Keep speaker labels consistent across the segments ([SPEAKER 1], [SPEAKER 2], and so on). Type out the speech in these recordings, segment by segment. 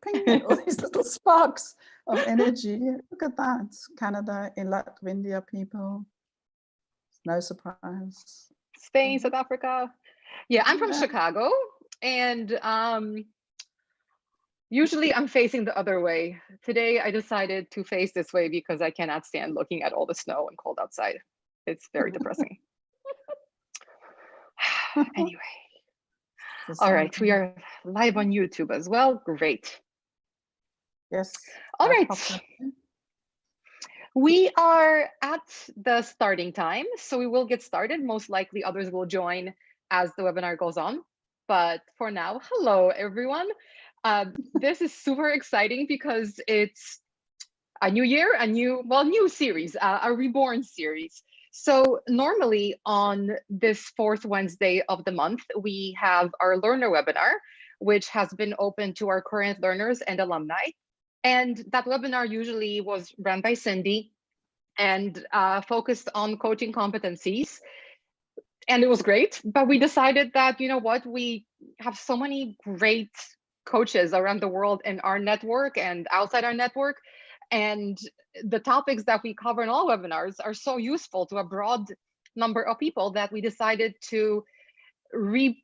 [SPEAKER 1] ping, all these little sparks of energy. Look at that. Canada, in Latvia people. No surprise.
[SPEAKER 2] Spain, South Africa. Yeah, I'm from Chicago, and usually I'm facing the other way. Today I decided to face this way because I cannot stand looking at all the snow and cold outside. It's very depressing. Anyway. All right, we are live on YouTube as well. Great.
[SPEAKER 1] Yes.
[SPEAKER 2] All right. We are at the starting time, so we will get started. Most likely others will join as the webinar goes on. But for now, hello, everyone. This is super exciting because it's a new year, a new series, a reborn series. So normally on this fourth Wednesday of the month, we have our learner webinar, which has been open to our current learners and alumni. And that webinar usually was run by Cindy and focused on coaching competencies. And it was great, but we decided that, you know what, we have so many great coaches around the world in our network and outside our network. And the topics that we cover in all webinars are so useful to a broad number of people that we decided to rebirth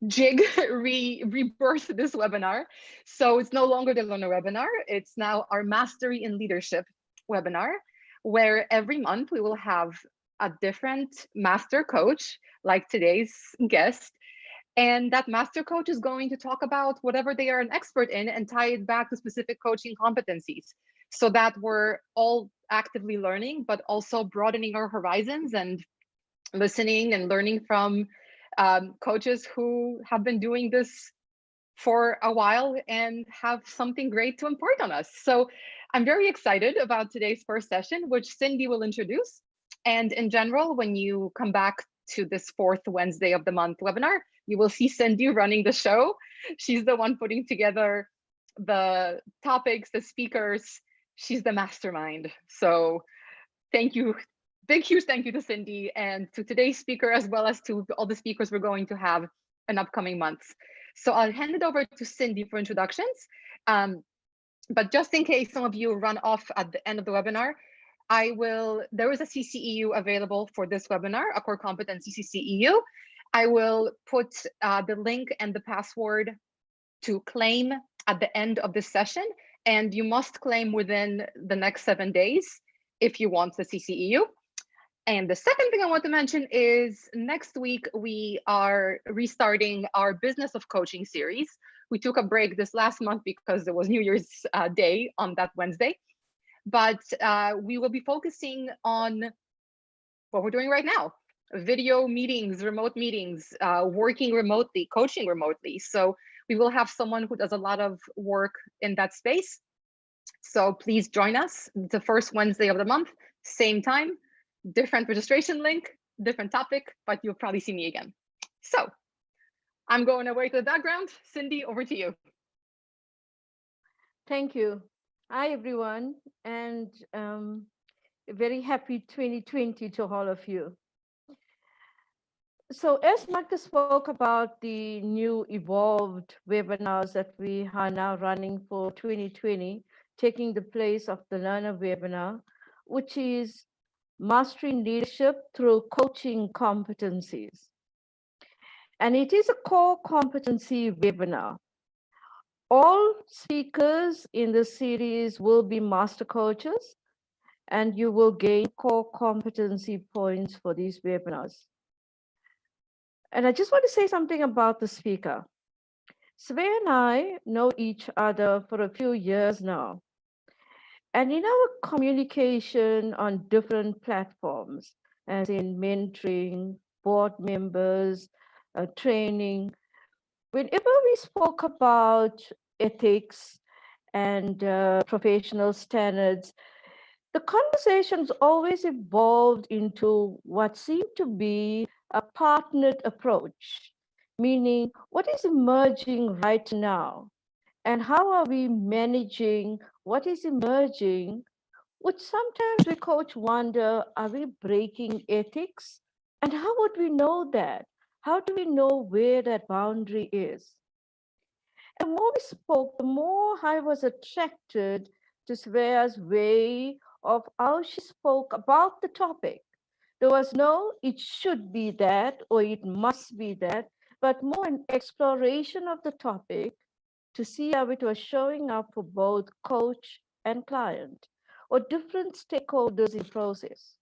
[SPEAKER 2] this webinar. So it's no longer the learner webinar. It's now our Mastery in Leadership webinar, where every month we will have a different master coach, like today's guest. And that master coach is going to talk about whatever they are an expert in and tie it back to specific coaching competencies, so that we're all actively learning, but also broadening our horizons and listening and learning from coaches who have been doing this for a while and have something great to impart on us. So I'm very excited about today's first session, which Cindy will introduce. And in general, when you come back to this fourth Wednesday of the month webinar, you will see Cindy running the show. She's the one putting together the topics, the speakers. She's the mastermind. So thank you. Big, huge thank you to Cindy and to today's speaker, as well as to all the speakers we're going to have in upcoming months. So I'll hand it over to Cindy for introductions. But just in case some of you run off at the end of the webinar, there is a CCEU available for this webinar, a Core Competency CCEU. I will put the link and the password to claim at the end of this session, and you must claim within the next 7 days if you want the CCEU. And the second thing I want to mention is next week we are restarting our Business of Coaching series. We took a break this last month because there was New Year's Day on that Wednesday, but we will be focusing on what we're doing right now: video meetings, remote meetings, working remotely, coaching remotely. So we will have someone who does a lot of work in that space. So please join us the first Wednesday of the month, same time, different registration link, different topic, but you'll probably see me again. So I'm going away to the background. Cindy, over to you.
[SPEAKER 3] Thank you. Hi, everyone, and very happy 2020 to all of you. So as Marcus spoke about the new evolved webinars that we are now running for 2020, taking the place of the learner webinar, which is Mastering Leadership Through Coaching Competencies. And it is a core competency webinar. All speakers in this series will be master coaches, and you will gain core competency points for these webinars. And I just want to say something about the speaker. Svea and I know each other for a few years now. And in our communication on different platforms, as in mentoring, board members, training, whenever we spoke about ethics and professional standards, the conversations always evolved into what seemed to be a partnered approach, meaning what is emerging right now and how are we managing what is emerging, which sometimes we coach wonder, are we breaking ethics? And how would we know that? How do we know where that boundary is? And the more we spoke, the more I was attracted to Sreya's way of how she spoke about the topic. There was no, it should be that, or it must be that, but more an exploration of the topic to see how it was showing up for both coach and client, or different stakeholders in process.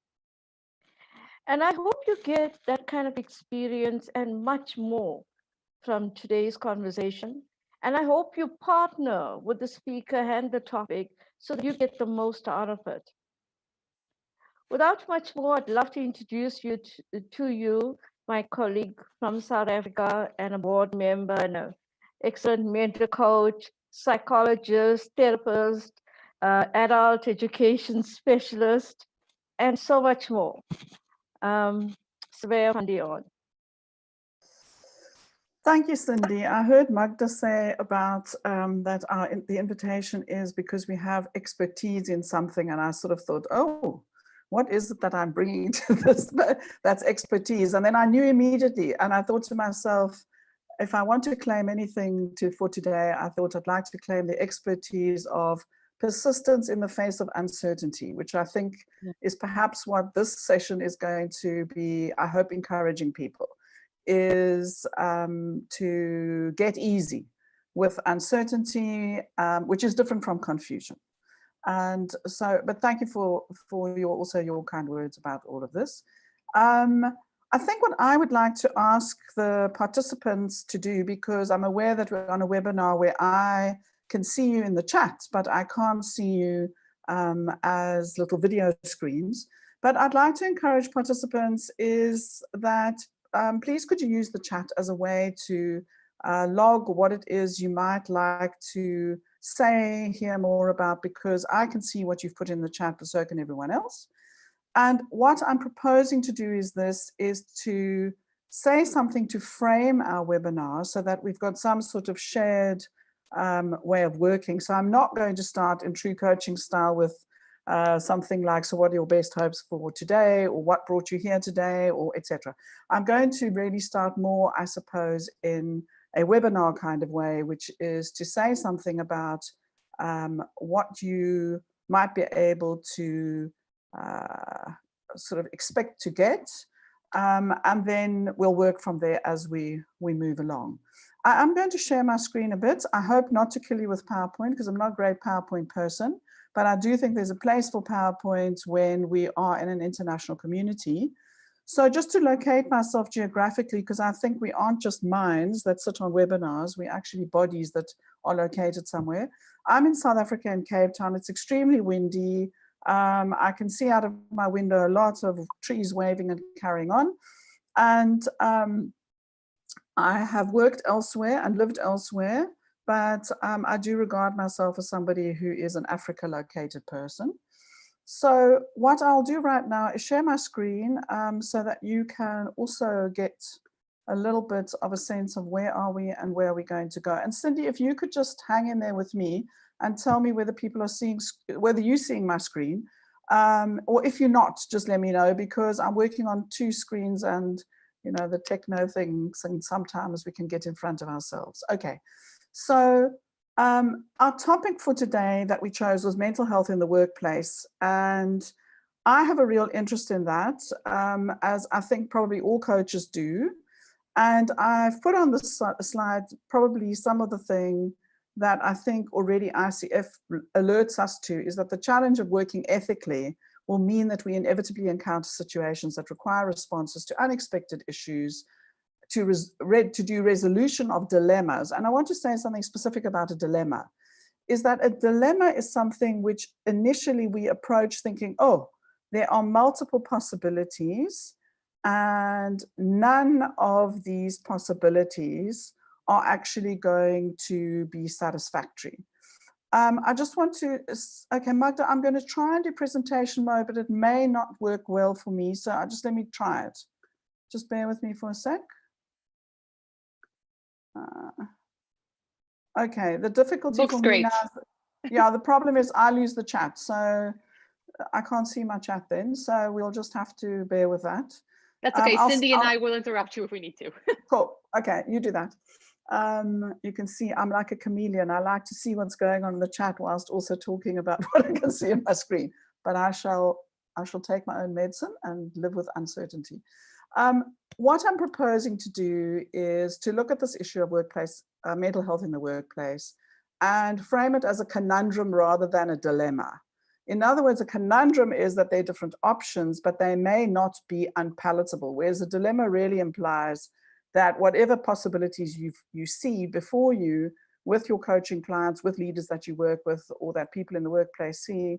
[SPEAKER 3] And I hope you get that kind of experience and much more from today's conversation. And I hope you partner with the speaker and the topic so that you get the most out of it. Without much more, I'd love to introduce you to you, my colleague from South Africa and a board member and an excellent mentor coach, psychologist, therapist, adult education specialist, and so much more. Sreya van Dion.
[SPEAKER 1] Thank you, Cindy. I heard Magda say about that the invitation is because we have expertise in something, and I sort of thought, oh, what is it that I'm bringing to this? That's expertise. And then I knew immediately, and I thought to myself, if I want to claim anything for today, I thought I'd like to claim the expertise of persistence in the face of uncertainty, which I think is perhaps what this session is going to be, I hope, encouraging people, is to get easy with uncertainty, which is different from confusion. And so, but thank you for your kind words about all of this. I think what I would like to ask the participants to do, because I'm aware that we're on a webinar where I can see you in the chat, but I can't see you as little video screens. But I'd like to encourage participants is that please could you use the chat as a way to log what it is you might like to say, hear more about, because I can see what you've put in the chat, but so can everyone else. And what I'm proposing to do is to say something to frame our webinar so that we've got some sort of shared way of working. So I'm not going to start in true coaching style with something like, so what are your best hopes for today, or what brought you here today, or etc. I'm going to really start more, I suppose, in a webinar kind of way, which is to say something about what you might be able to sort of expect to get, and then we'll work from there as we move along. I'm going to share my screen a bit. I hope not to kill you with PowerPoint, because I'm not a great PowerPoint person, but I do think there's a place for PowerPoint when we are in an international community. So just to locate myself geographically, because I think we aren't just minds that sit on webinars, we're actually bodies that are located somewhere. I'm in South Africa in Cape Town. It's extremely windy. I can see out of my window a lot of trees waving and carrying on. And I have worked elsewhere and lived elsewhere, but I do regard myself as somebody who is an Africa located person. So what I'll do right now is share my screen so that you can also get a little bit of a sense of where are we and where are we going to go. And Cindy, if you could just hang in there with me and tell me whether people are seeing, whether you're seeing my screen, or if you're not, just let me know, because I'm working on 2 screens and, you know, the techno things, and sometimes we can get in front of ourselves. Okay, so our topic for today that we chose was mental health in the workplace. And I have a real interest in that, as I think probably all coaches do. And I've put on the slide probably some of the thing that I think already ICF alerts us to, is that the challenge of working ethically will mean that we inevitably encounter situations that require responses to unexpected issues, to do resolution of dilemmas. And I want to say something specific about a dilemma, is that a dilemma is something which initially we approach thinking, oh, there are multiple possibilities and none of these possibilities are actually going to be satisfactory. I just want to, okay, Magda, I'm going to try and do presentation mode, but it may not work well for me. So just let me try it. Just bear with me for a sec. Okay, the difficulty
[SPEAKER 2] Looks
[SPEAKER 1] for
[SPEAKER 2] great.
[SPEAKER 1] me now, yeah, the problem is I lose the chat, so I can't see my chat then, so we'll just have to bear with that.
[SPEAKER 2] That's okay. Cindy and I will interrupt you if we need to.
[SPEAKER 1] Cool. Okay, you do that. You can see I'm like a chameleon. I like to see what's going on in the chat whilst also talking about what I can see on my screen. But I shall take my own medicine and live with uncertainty. What I'm proposing to do is to look at this issue of workplace mental health in the workplace and frame it as a conundrum rather than a dilemma. In other words, a conundrum is that there are different options, but they may not be unpalatable, whereas a dilemma really implies that whatever possibilities you see before you with your coaching clients, with leaders that you work with, or that people in the workplace see,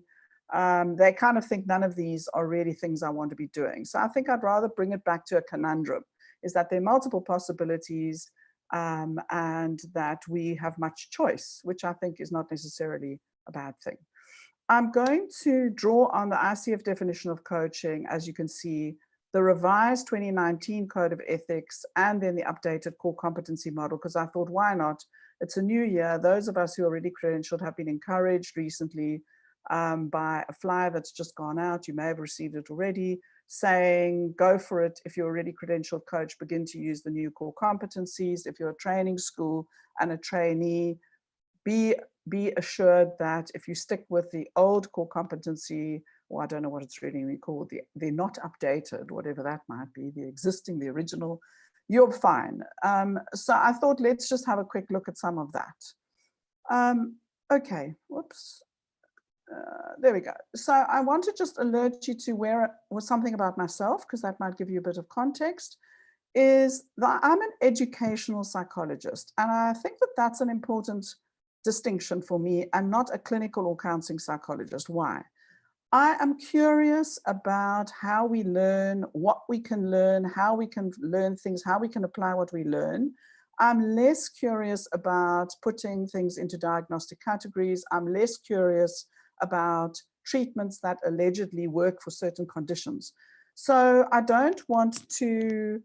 [SPEAKER 1] they kind of think none of these are really things I want to be doing. So I think I'd rather bring it back to a conundrum, is that there are multiple possibilities and that we have much choice, which I think is not necessarily a bad thing. I'm going to draw on the ICF definition of coaching, as you can see, the revised 2019 Code of Ethics, and then the updated Core Competency Model, because I thought, why not? It's a new year. Those of us who are already credentialed have been encouraged recently by a flyer that's just gone out. You may have received it already, saying, go for it. If you're already credentialed coach, begin to use the new core competencies. If you're a training school and a trainee, be assured that if you stick with the old core competency, or I don't know what it's really called, they're not updated, whatever that might be, the existing, the original, you're fine. So I thought, let's just have a quick look at some of that. Okay, whoops. There we go. So I want to just alert you to where was something about myself, because that might give you a bit of context, is that I'm an educational psychologist. And I think that that's an important distinction for me, and not a clinical or counseling psychologist. Why? I am curious about how we learn, what we can learn, how we can learn things, how we can apply what we learn. I'm less curious about putting things into diagnostic categories. I'm less curious about treatments that allegedly work for certain conditions. So I don't want to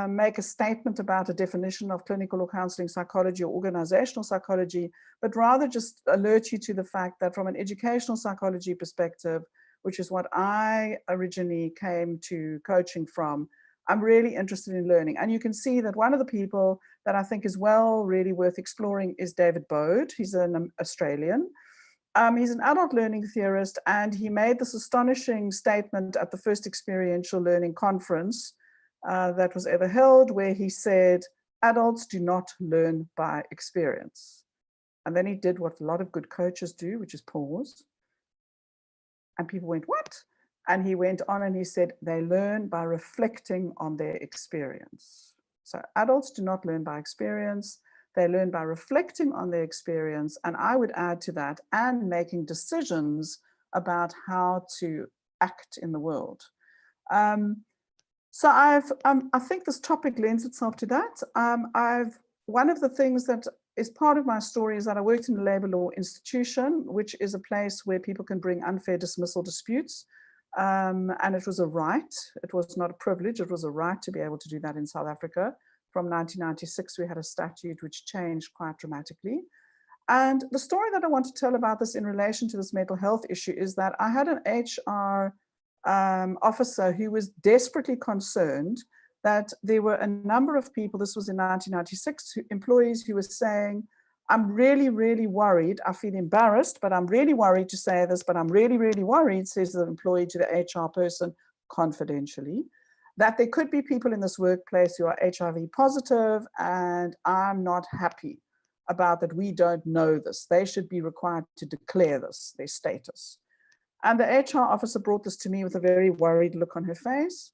[SPEAKER 1] make a statement about a definition of clinical or counseling psychology or organizational psychology, but rather just alert you to the fact that from an educational psychology perspective, which is what I originally came to coaching from, I'm really interested in learning. And you can see that one of the people that I think is really worth exploring is David Bode. He's an Australian. He's an adult learning theorist, and he made this astonishing statement at the first experiential learning conference that was ever held, where he said, adults do not learn by experience. And then he did what a lot of good coaches do, which is pause. And people went, what? And he went on and he said, they learn by reflecting on their experience. So adults do not learn by experience. They learn by reflecting on their experience. And I would add to that, and making decisions about how to act in the world. So I think this topic lends itself to that. One of the things that is part of my story is that I worked in a labor law institution, which is a place where people can bring unfair dismissal disputes. And it was a right. It was not a privilege. It was a right to be able to do that in South Africa. From 1996, we had a statute which changed quite dramatically. And the story that I want to tell about this in relation to this mental health issue is that I had an HR officer who was desperately concerned that there were a number of people, this was in 1996, employees who were saying, I'm really, really worried. I feel embarrassed, but I'm really worried to say this, but I'm really, really worried, says the employee to the HR person confidentially, that there could be people in this workplace who are HIV positive, and I'm not happy about that. We don't know this. They should be required to declare this, their status. And the HR officer brought this to me with a very worried look on her face.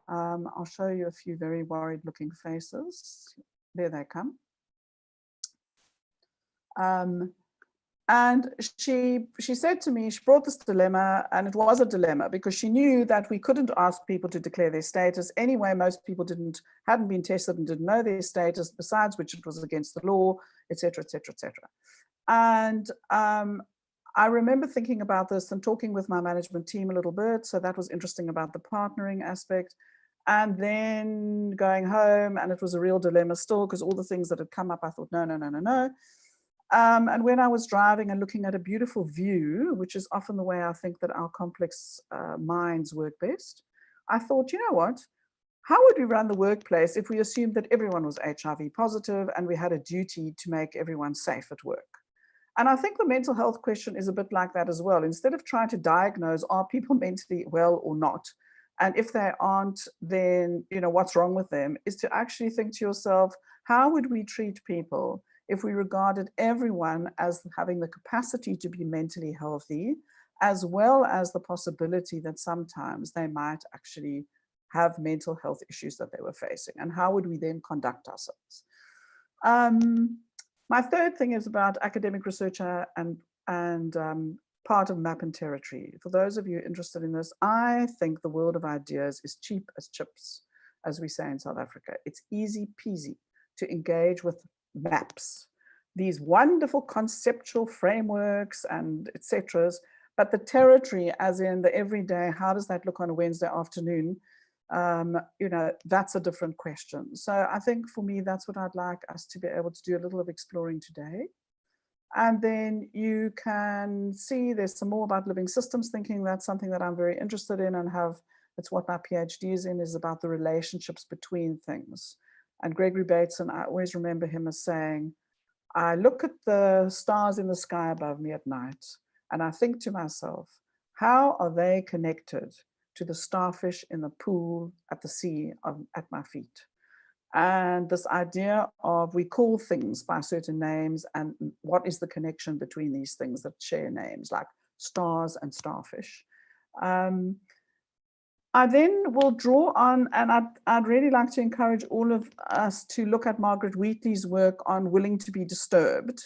[SPEAKER 1] I'll show you a few very worried looking faces. There they come. And she said to me, she brought this dilemma, and it was a dilemma because she knew that we couldn't ask people to declare their status. Anyway, most people hadn't been tested and didn't know their status, besides which it was against the law, etc., etc., etc. And I remember thinking about this and talking with my management team a little bit. So that was interesting about the partnering aspect. And then going home, and it was a real dilemma still, because all the things that had come up, I thought, no, no, no, no, no. And when I was driving and looking at a beautiful view, which is often the way I think that our complex minds work best, I thought, you know what? how would we run the workplace if we assumed that everyone was HIV positive and we had a duty to make everyone safe at work? And I think the mental health question is a bit like that as well. Instead of trying to diagnose, are people mentally well or not? And if they aren't, then, you know, what's wrong with them, is to actually think to yourself, how would we treat people if we regarded everyone as having the capacity to be mentally healthy, as well as the possibility that sometimes they might actually have mental health issues that they were facing? And how would we then conduct ourselves? My third thing is about academic research and part of map and territory. For those of you interested in this, I think the world of ideas is cheap as chips, as we say in South Africa. It's easy peasy to engage with maps, these wonderful conceptual frameworks and etc. But the territory, as in the everyday, how does that look on a Wednesday afternoon? You know, that's a different question. So I think for me, that's what I'd like us to be able to do a little of exploring today. And then you can see there's some more about living systems thinking. That's something that I'm very interested in and have, it's what my PhD is in, is about the relationships between things. And Gregory Bateson, I always remember him as saying, I look at the stars in the sky above me at night, and I think to myself, how are they connected to the starfish in the pool at the sea at my feet? And this idea of we call things by certain names, and what is the connection between these things that share names like stars and starfish? I then will draw on, and I'd really like to encourage all of us to look at Margaret Wheatley's work on willing to be disturbed.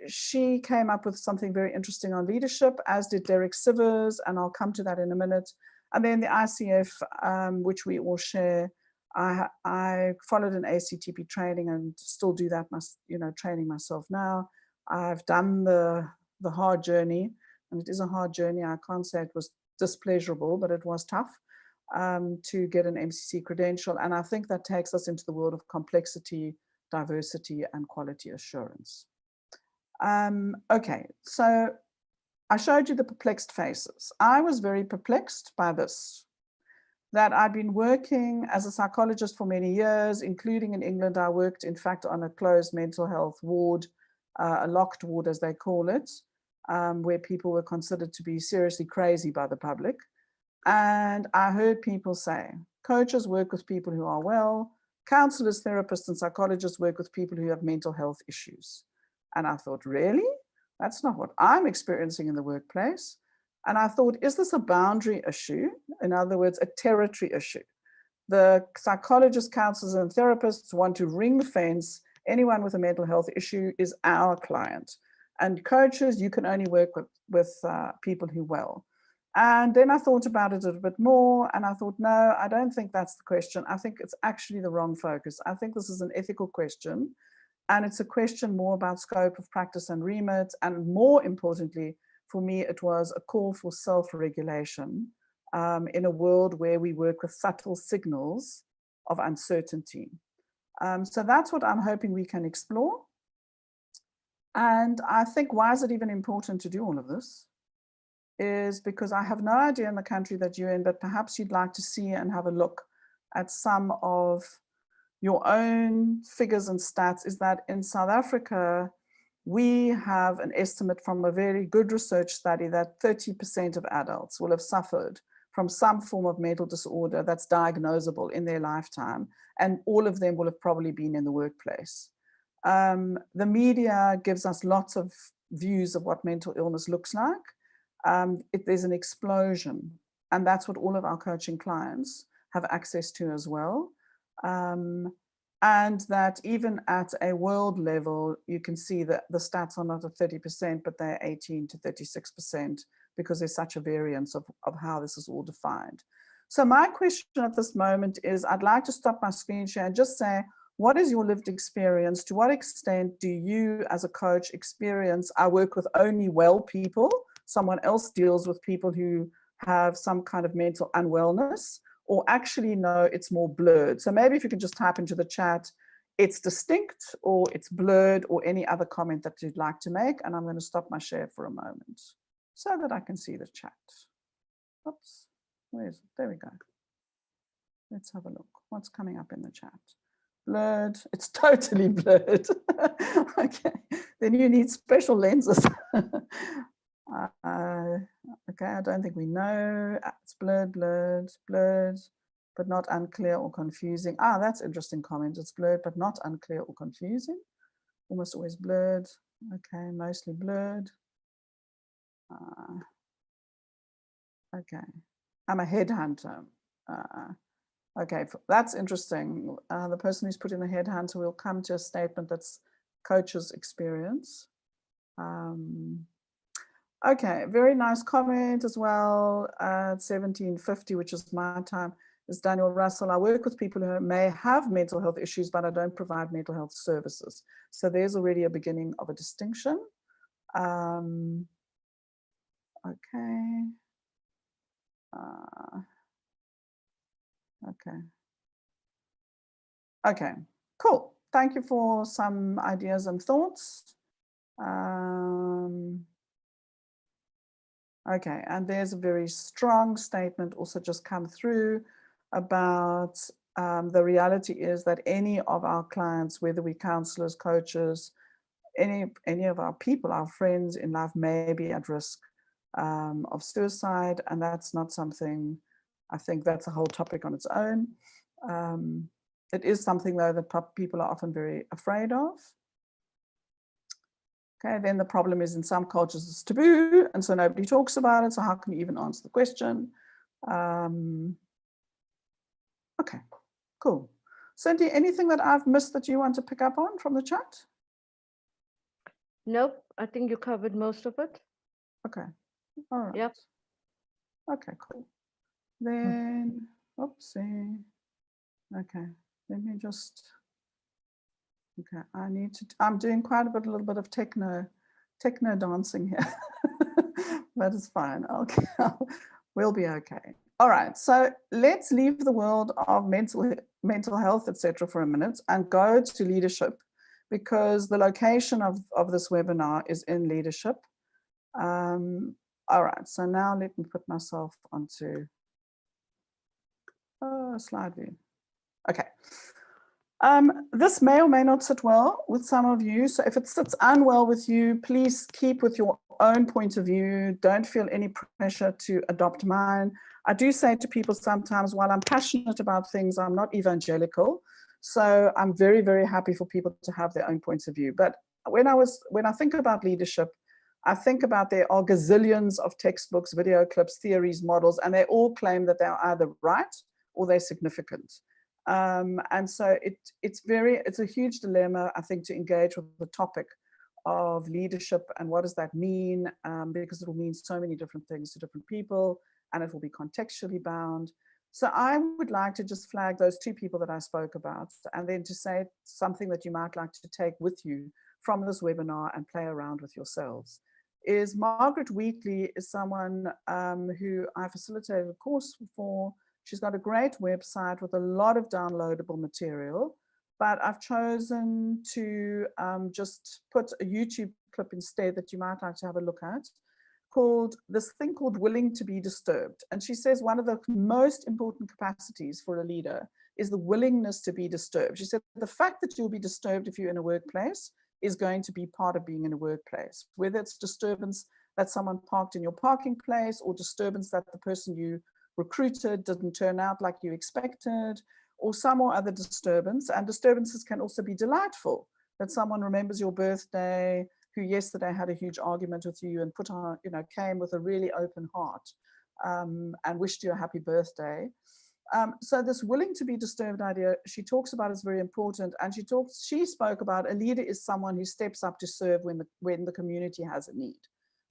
[SPEAKER 1] She came up with something very interesting on leadership, as did Derek Sivers, and I'll come to that in a minute. And then the ICF, which we all share. I followed an ACTP training and still do that, training myself now. I've done the hard journey, and it is a hard journey. I can't say it was displeasurable, but it was tough to get an MCC credential. And I think that takes us into the world of complexity, diversity, and quality assurance. Okay, so I showed you the perplexed faces. I was very perplexed by this, that I'd been working as a psychologist for many years, including in England. I worked, in fact, on a closed mental health ward, a locked ward, as they call it, where people were considered to be seriously crazy by the public. And I heard people say, coaches work with people who are well, counselors, therapists, and psychologists work with people who have mental health issues. And I thought, really? That's not what I'm experiencing in the workplace. And I thought, is this a boundary issue? In other words, a territory issue. The psychologists, counselors, and therapists want to ring fence anyone with a mental health issue is our client. And coaches, you can only work with people who are well. And then I thought about it a bit more, and I thought, no, I don't think that's the question. I think it's actually the wrong focus. I think this is an ethical question, and it's a question more about scope of practice and remit, and more importantly, for me, it was a call for self-regulation in a world where we work with subtle signals of uncertainty. So that's what I'm hoping we can explore. And I think, why is it even important to do all of this? Is because I have no idea in the country that you're in, but perhaps you'd like to see and have a look at some of your own figures and stats, is that in South Africa, we have an estimate from a very good research study that 30% of adults will have suffered from some form of mental disorder that's diagnosable in their lifetime, and all of them will have probably been in the workplace. The media gives us lots of views of what mental illness looks like. There's an explosion, and that's what all of our coaching clients have access to as well. And that even at a world level, you can see that the stats are not at 30%, but they're 18 to 36%, because there's such a variance of how this is all defined. So my question at this moment is, I'd like to stop my screen share and just say, what is your lived experience? To what extent do you as a coach experience, I work with only well people, someone else deals with people who have some kind of mental unwellness, or actually no, it's more blurred? So maybe if you can just type into the chat, it's distinct or it's blurred, or any other comment that you'd like to make. And I'm going to stop my share for a moment so that I can see the chat. Oops, where is it? There we go. Let's have a look. What's coming up in the chat? Blurred. It's totally blurred. Okay. Then you need special lenses. Okay, I don't think we know. It's blurred, but not unclear or confusing. That's interesting comment. It's blurred, but not unclear or confusing. Almost always blurred. Okay, mostly blurred. Okay, I'm a headhunter. Okay, that's interesting. The person who's put in the headhunter will come to a statement that's coach's experience. Okay, very nice comment as well. 1750, which is my time, is Daniel Russell. I work with people who may have mental health issues, but I don't provide mental health services. So there's already a beginning of a distinction. Okay. Okay, cool. Thank you for some ideas and thoughts. Okay, and there's a very strong statement also just come through about the reality is that any of our clients, whether we counselors, coaches, any of our people, our friends in life may be at risk of suicide, and that's not something, I think that's a whole topic on its own. It is something though that people are often very afraid of. Okay, then the problem is in some cultures it's taboo, and so nobody talks about it. So how can you even answer the question? Okay, cool. Cindy, anything that I've missed that you want to pick up on from the chat?
[SPEAKER 3] Nope, I think you covered most of it.
[SPEAKER 1] Okay, all right.
[SPEAKER 3] Yep.
[SPEAKER 1] Okay, cool. Then, oopsie. Okay, let me just. Okay, I'm doing quite a little bit of techno dancing here, but it's fine. Okay, we'll be okay. All right, so let's leave the world of mental health, etc., for a minute and go to leadership, because the location of this webinar is in leadership. All right, so now let me put myself onto slide view. Okay. This may or may not sit well with some of you. So if it sits unwell with you, please keep with your own point of view. Don't feel any pressure to adopt mine. I do say to people sometimes, while I'm passionate about things, I'm not evangelical. So I'm very, very happy for people to have their own points of view. But when I think about leadership, I think about there are gazillions of textbooks, video clips, theories, models, and they all claim that they're either right or they're significant. And so it's a huge dilemma, I think, to engage with the topic of leadership and what does that mean, because it will mean so many different things to different people, and it will be contextually bound. So I would like to just flag those two people that I spoke about, and then to say something that you might like to take with you from this webinar and play around with yourselves. Is Margaret Wheatley is someone who I facilitated a course for. She's got a great website with a lot of downloadable material, but I've chosen to just put a YouTube clip instead that you might like to have a look at, called this thing called willing to be disturbed. And she says one of the most important capacities for a leader is the willingness to be disturbed. She said the fact that you'll be disturbed if you're in a workplace is going to be part of being in a workplace, whether it's disturbance that someone parked in your parking place, or disturbance that the person you recruited didn't turn out like you expected, or some or other disturbance. And disturbances can also be delightful, that someone remembers your birthday, who yesterday had a huge argument with you and put on, came with a really open heart and wished you a happy birthday. So this willing to be disturbed idea she talks about is very important. And she spoke about a leader is someone who steps up to serve when the community has a need.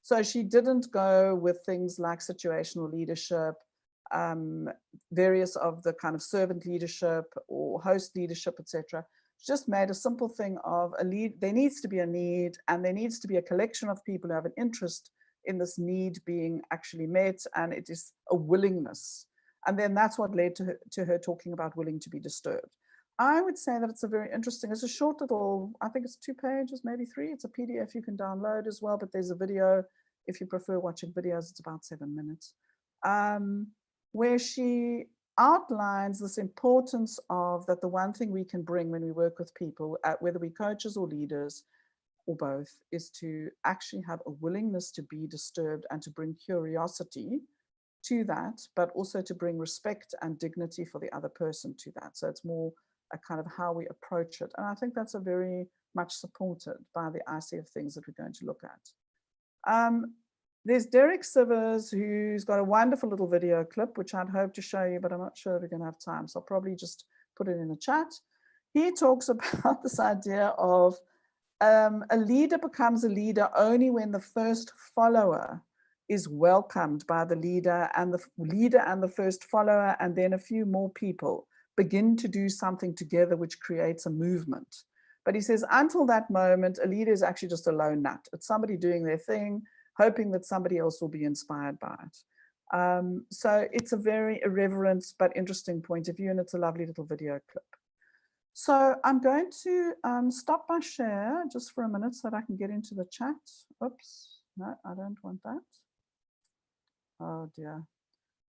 [SPEAKER 1] So she didn't go with things like situational leadership, various of the kind of servant leadership or host leadership, etc. Just made a simple thing of there needs to be a need, and there needs to be a collection of people who have an interest in this need being actually met, and it is a willingness. And then that's what led to her talking about willing to be disturbed. I would say that it's it's a short little, I think it's 2 pages, maybe 3. It's a PDF you can download as well, but there's a video. If you prefer watching videos, it's about 7 minutes. Where she outlines this importance of that the one thing we can bring when we work with people, whether we're coaches or leaders or both, is to actually have a willingness to be disturbed and to bring curiosity to that, but also to bring respect and dignity for the other person to that. So it's more a kind of how we approach it. And I think that's a very much supported by the ICF things that we're going to look at. There's Derek Sivers, who's got a wonderful little video clip, which I'd hope to show you, but I'm not sure if we're going to have time. So I'll probably just put it in the chat. He talks about this idea of a leader becomes a leader only when the first follower is welcomed by the leader and the first follower, and then a few more people begin to do something together, which creates a movement. But he says, until that moment, a leader is actually just a lone nut. It's somebody doing their thing, hoping that somebody else will be inspired by it. So it's a very irreverent but interesting point of view, and it's a lovely little video clip. So I'm going to stop my share just for a minute so that I can get into the chat. Oops, no, I don't want that. Oh dear.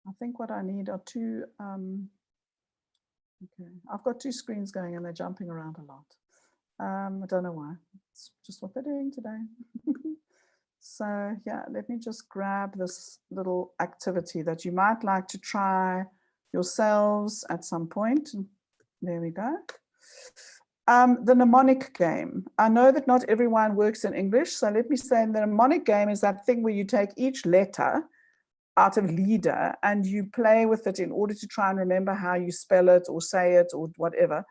[SPEAKER 1] I think what I need are two, okay, I've got two screens going and they're jumping around a lot. I don't know why, it's just what they're doing today. So yeah, let me just grab this little activity that you might like to try yourselves at some point. There we go. The mnemonic game. I know that not everyone works in English, so let me say the mnemonic game is that thing where you take each letter out of leader and you play with it in order to try and remember how you spell it or say it or whatever.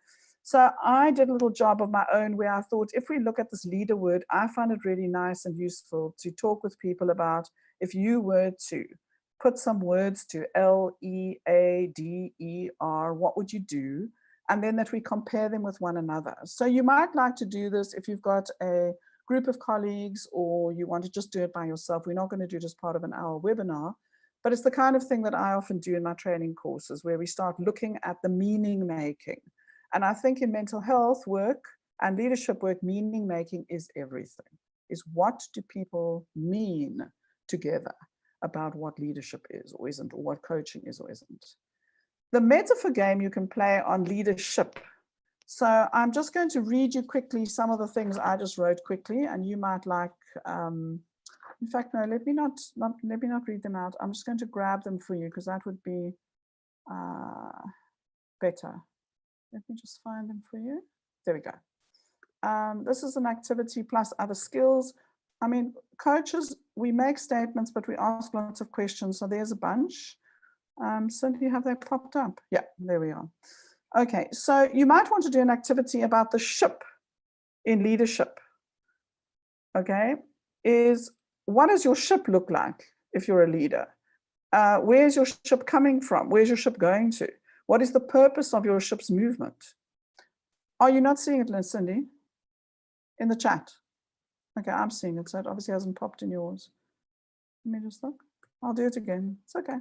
[SPEAKER 1] So I did a little job of my own where I thought, if we look at this leader word, I find it really nice and useful to talk with people about, if you were to put some words to L-E-A-D-E-R, what would you do? And then that we compare them with one another. So you might like to do this if you've got a group of colleagues or you want to just do it by yourself. We're not going to do it as part of an hour webinar, but it's the kind of thing that I often do in my training courses where we start looking at the meaning making. And I think in mental health work and leadership work, meaning making is everything. Is what do people mean together about what leadership is or isn't, or what coaching is or isn't. The metaphor game you can play on leadership. So I'm just going to read you quickly some of the things I just wrote quickly, and you might like, in fact, no, let me not read them out. I'm just going to grab them for you because that would be better. Let me just find them for you. There we go. This is an activity plus other skills. I mean, coaches, we make statements, but we ask lots of questions. So there's a bunch. So do you have that popped up? Yeah, there we are. Okay, so you might want to do an activity about the ship in leadership. Okay, what does your ship look like if you're a leader? Where's your ship coming from? Where's your ship going to? What is the purpose of your ship's movement? Are you not seeing it, Cindy? In the chat? Okay, I'm seeing it, so it obviously hasn't popped in yours. Let me just look. I'll do it again. It's okay.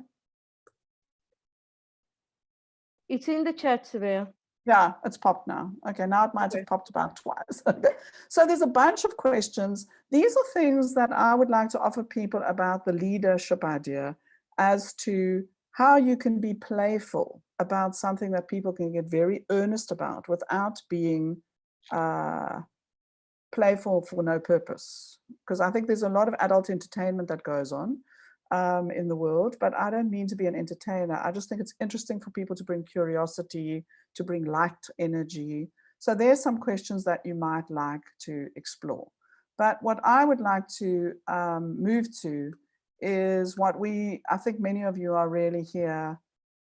[SPEAKER 3] It's in the chat, Sylvia.
[SPEAKER 1] Yeah, it's popped now. Okay, now it might have popped about twice. So there's a bunch of questions. These are things that I would like to offer people about the leadership idea as to how you can be playful about something that people can get very earnest about without being playful for no purpose. Because I think there's a lot of adult entertainment that goes on in the world, but I don't mean to be an entertainer. I just think it's interesting for people to bring curiosity, to bring light energy. So there's some questions that you might like to explore. But what I would like to move to is what I think many of you are really here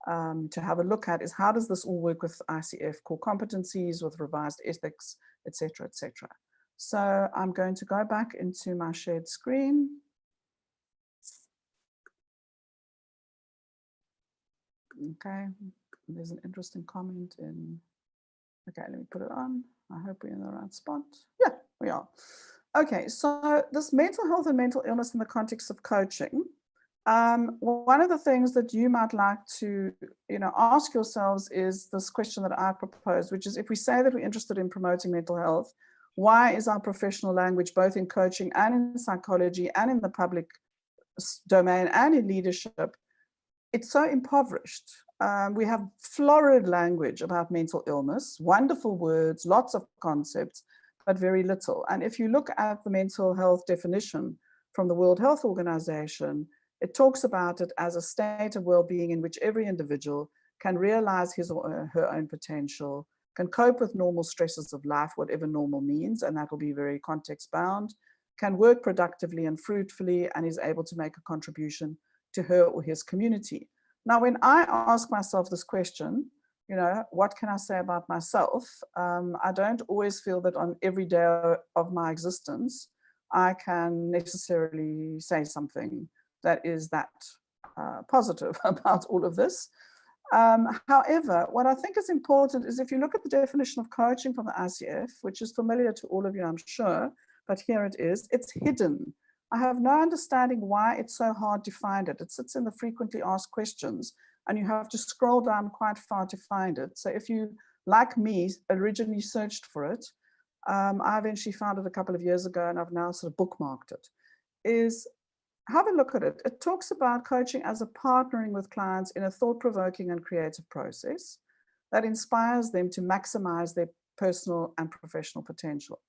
[SPEAKER 1] to have a look at, is how does this all work with ICF core competencies, with revised ethics, etc., etc. So I'm going to go back into my shared screen. Okay, there's an interesting comment in, okay, let me put it on. I hope we're in the right spot. Yeah, we are. Okay, so this mental health and mental illness in the context of coaching. One of the things that you might like to, ask yourselves is this question that I proposed, which is, if we say that we're interested in promoting mental health, why is our professional language, both in coaching and in psychology and in the public domain and in leadership, it's so impoverished? We have florid language about mental illness, wonderful words, lots of concepts, but very little. And if you look at the mental health definition from the World Health Organization, it talks about it as a state of well-being in which every individual can realize his or her own potential, can cope with normal stresses of life, whatever normal means, and that will be very context-bound, can work productively and fruitfully, and is able to make a contribution to her or his community. Now, when I ask myself this question, you know, what can I say about myself? I don't always feel that on every day of my existence, I can necessarily say something that is that positive about all of this. However, what I think is important is if you look at the definition of coaching from the ICF, which is familiar to all of you, I'm sure, but here it is, it's hidden. I have no understanding why it's so hard to find it. It sits in the frequently asked questions, and you have to scroll down quite far to find it. So if you, like me, originally searched for it, I eventually found it a couple of years ago, and I've now sort of bookmarked it, is have a look at it. It talks about coaching as a partnering with clients in a thought-provoking and creative process that inspires them to maximize their personal and professional potential.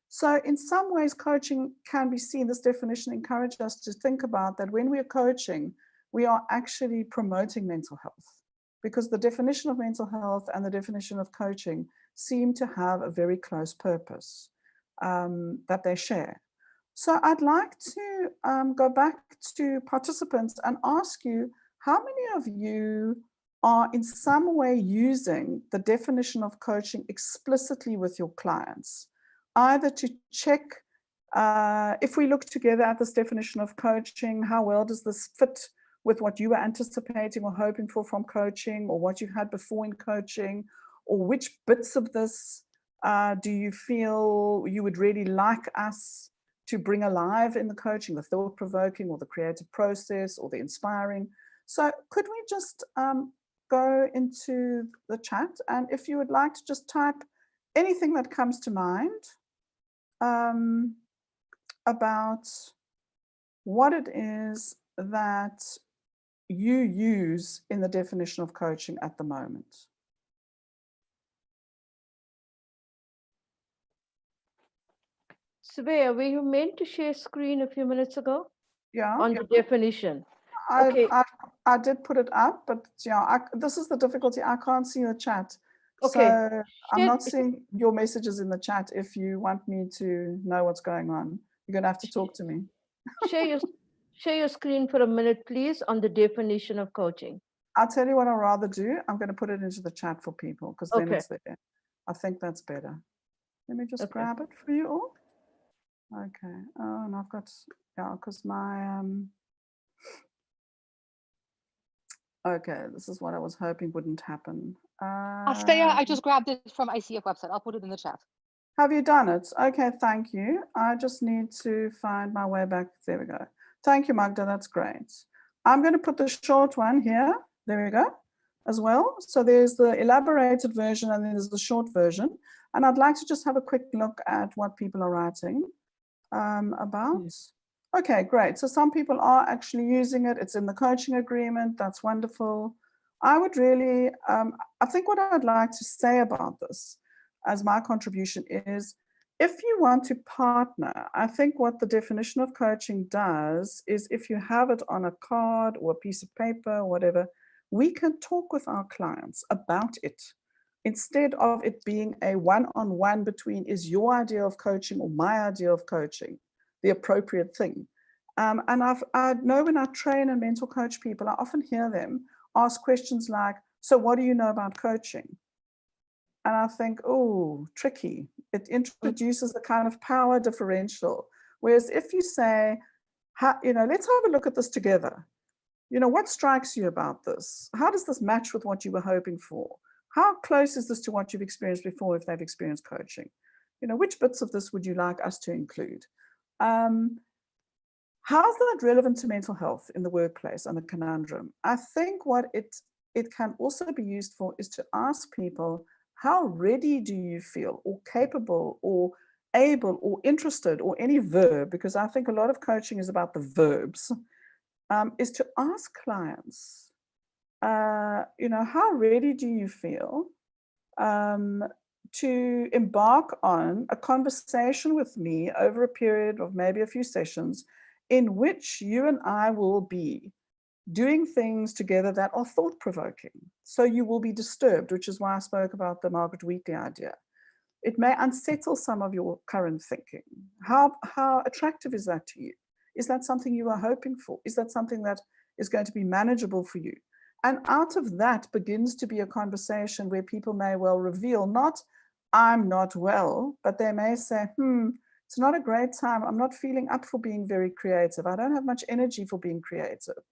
[SPEAKER 1] So in some ways, coaching can be seen, this definition encourages us to think about that when we are coaching, we are actually promoting mental health, because the definition of mental health and the definition of coaching seem to have a very close purpose that they share. So I'd like to go back to participants and ask you, how many of you are in some way using the definition of coaching explicitly with your clients? Either to check, if we look together at this definition of coaching, how well does this fit with what you were anticipating or hoping for from coaching, or what you've had before in coaching, or which bits of this do you feel you would really like us to bring alive in the coaching, the thought-provoking or the creative process or the inspiring? So could we just go into the chat, and if you would like to just type anything that comes to mind about what it is that you use in the definition of coaching at the moment.
[SPEAKER 3] Svea, were you meant to share screen a few minutes ago?
[SPEAKER 1] Yeah.
[SPEAKER 3] On the definition. Okay.
[SPEAKER 1] I did put it up, but yeah, this is the difficulty. I can't see your chat.
[SPEAKER 3] Okay.
[SPEAKER 1] So I'm not seeing your messages in the chat. If you want me to know what's going on, you're going to have to talk to me.
[SPEAKER 3] Share your screen for a minute, please, on the definition of coaching.
[SPEAKER 1] I'll tell you what I'd rather do. I'm going to put it into the chat for people, because then it's there. I think that's better. Let me just grab it for you all. Okay. Oh, and I've got, yeah, because my, okay, this is what I was hoping wouldn't happen.
[SPEAKER 2] Svea, I just grabbed it from ICF website. I'll put it in the chat.
[SPEAKER 1] Have you done it? Okay, thank you. I just need to find my way back. There we go. Thank you, Magda. That's great. I'm going to put the short one here. There we go, as well. So there's the elaborated version and then there's the short version. And I'd like to just have a quick look at what people are writing about. Yes. Okay, great. So some people are actually using it. It's in the coaching agreement. That's wonderful. I would really, I think what I'd like to say about this as my contribution is, if you want to partner, I think what the definition of coaching does is, if you have it on a card or a piece of paper or whatever, we can talk with our clients about it, instead of it being a one-on-one between, is your idea of coaching or my idea of coaching the appropriate thing? And I know when I train and mentor coach people, I often hear them ask questions like, so what do you know about coaching? And I think, oh, tricky. It introduces the kind of power differential. Whereas if you say, you know, let's have a look at this together. You know, what strikes you about this? How does this match with what you were hoping for? How close is this to what you've experienced before if they've experienced coaching? You know, which bits of this would you like us to include? How's that relevant to mental health in the workplace and the conundrum? I think what it can also be used for is to ask people, how ready do you feel, or capable, or able, or interested, or any verb, because I think a lot of coaching is about the verbs, is to ask clients, how ready do you feel to embark on a conversation with me over a period of maybe a few sessions in which you and I will be doing things together that are thought-provoking. So you will be disturbed, which is why I spoke about the Margaret Wheatley idea. It may unsettle some of your current thinking. How attractive is that to you? Is that something you are hoping for? Is that something that is going to be manageable for you? And out of that begins to be a conversation where people may well reveal, not, I'm not well, but they may say, it's not a great time. I'm not feeling up for being very creative. I don't have much energy for being creative.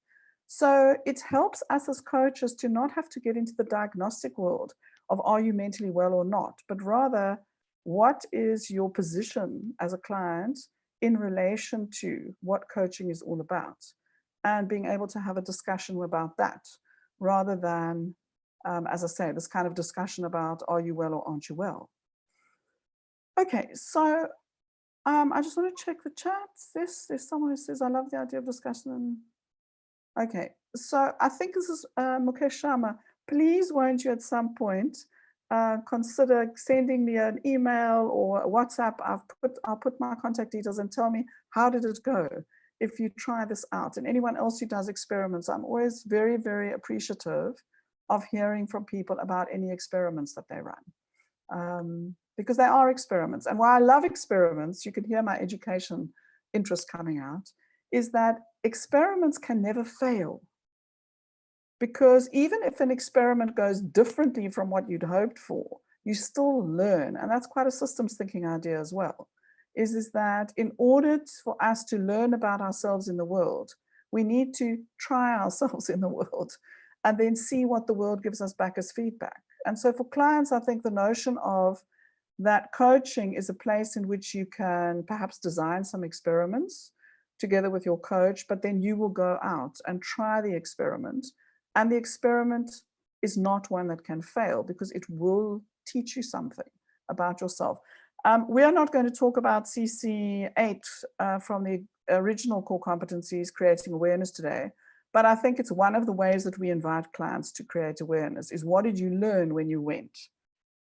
[SPEAKER 1] So it helps us as coaches to not have to get into the diagnostic world of are you mentally well or not, but rather what is your position as a client in relation to what coaching is all about, and being able to have a discussion about that rather than, as I say, this kind of discussion about are you well or aren't you well. Okay, so I just want to check the chats. There's someone who says, I love the idea of discussion. Okay, so I think this is Mukesh Sharma. Please won't you at some point consider sending me an email or a WhatsApp. I'll put my contact details and tell me how did it go if you try this out. And anyone else who does experiments, I'm always very, very appreciative of hearing from people about any experiments that they run. Because they are experiments. And why I love experiments, you can hear my education interest coming out, is that experiments can never fail. Because even if an experiment goes differently from what you'd hoped for, you still learn. And that's quite a systems thinking idea as well, is that in order for us to learn about ourselves in the world, we need to try ourselves in the world and then see what the world gives us back as feedback. And so for clients, I think the notion of that coaching is a place in which you can perhaps design some experiments together with your coach, but then you will go out and try the experiment. And the experiment is not one that can fail because it will teach you something about yourself. We are not going to talk about CC8 from the original core competencies, creating awareness today, but I think it's one of the ways that we invite clients to create awareness is what did you learn when you went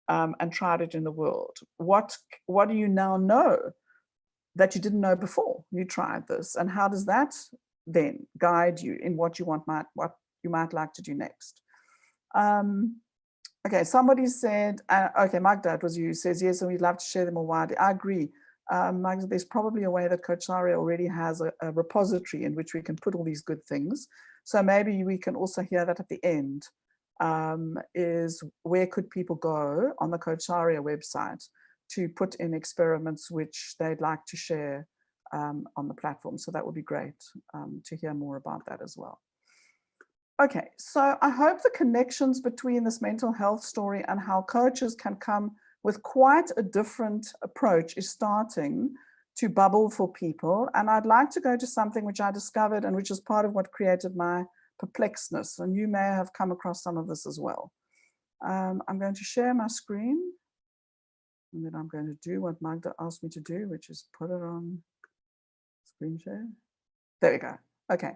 [SPEAKER 1] and tried it in the world? What do you now know that you didn't know before you tried this? And how does that then guide you in what you might like to do next? Okay, somebody said, okay, Magda, it was you, says, yes, and we'd love to share them more widely. I agree. Magda, there's probably a way that Coacharya already has a repository in which we can put all these good things. So maybe we can also hear that at the end, is where could people go on the Coacharya website to put in experiments which they'd like to share on the platform. So that would be great to hear more about that as well. Okay, so I hope the connections between this mental health story and how coaches can come with quite a different approach is starting to bubble for people. And I'd like to go to something which I discovered and which is part of what created my perplexedness. And you may have come across some of this as well. I'm going to share my screen. And then I'm going to do what Magda asked me to do, which is put it on screen share. There we go. Okay.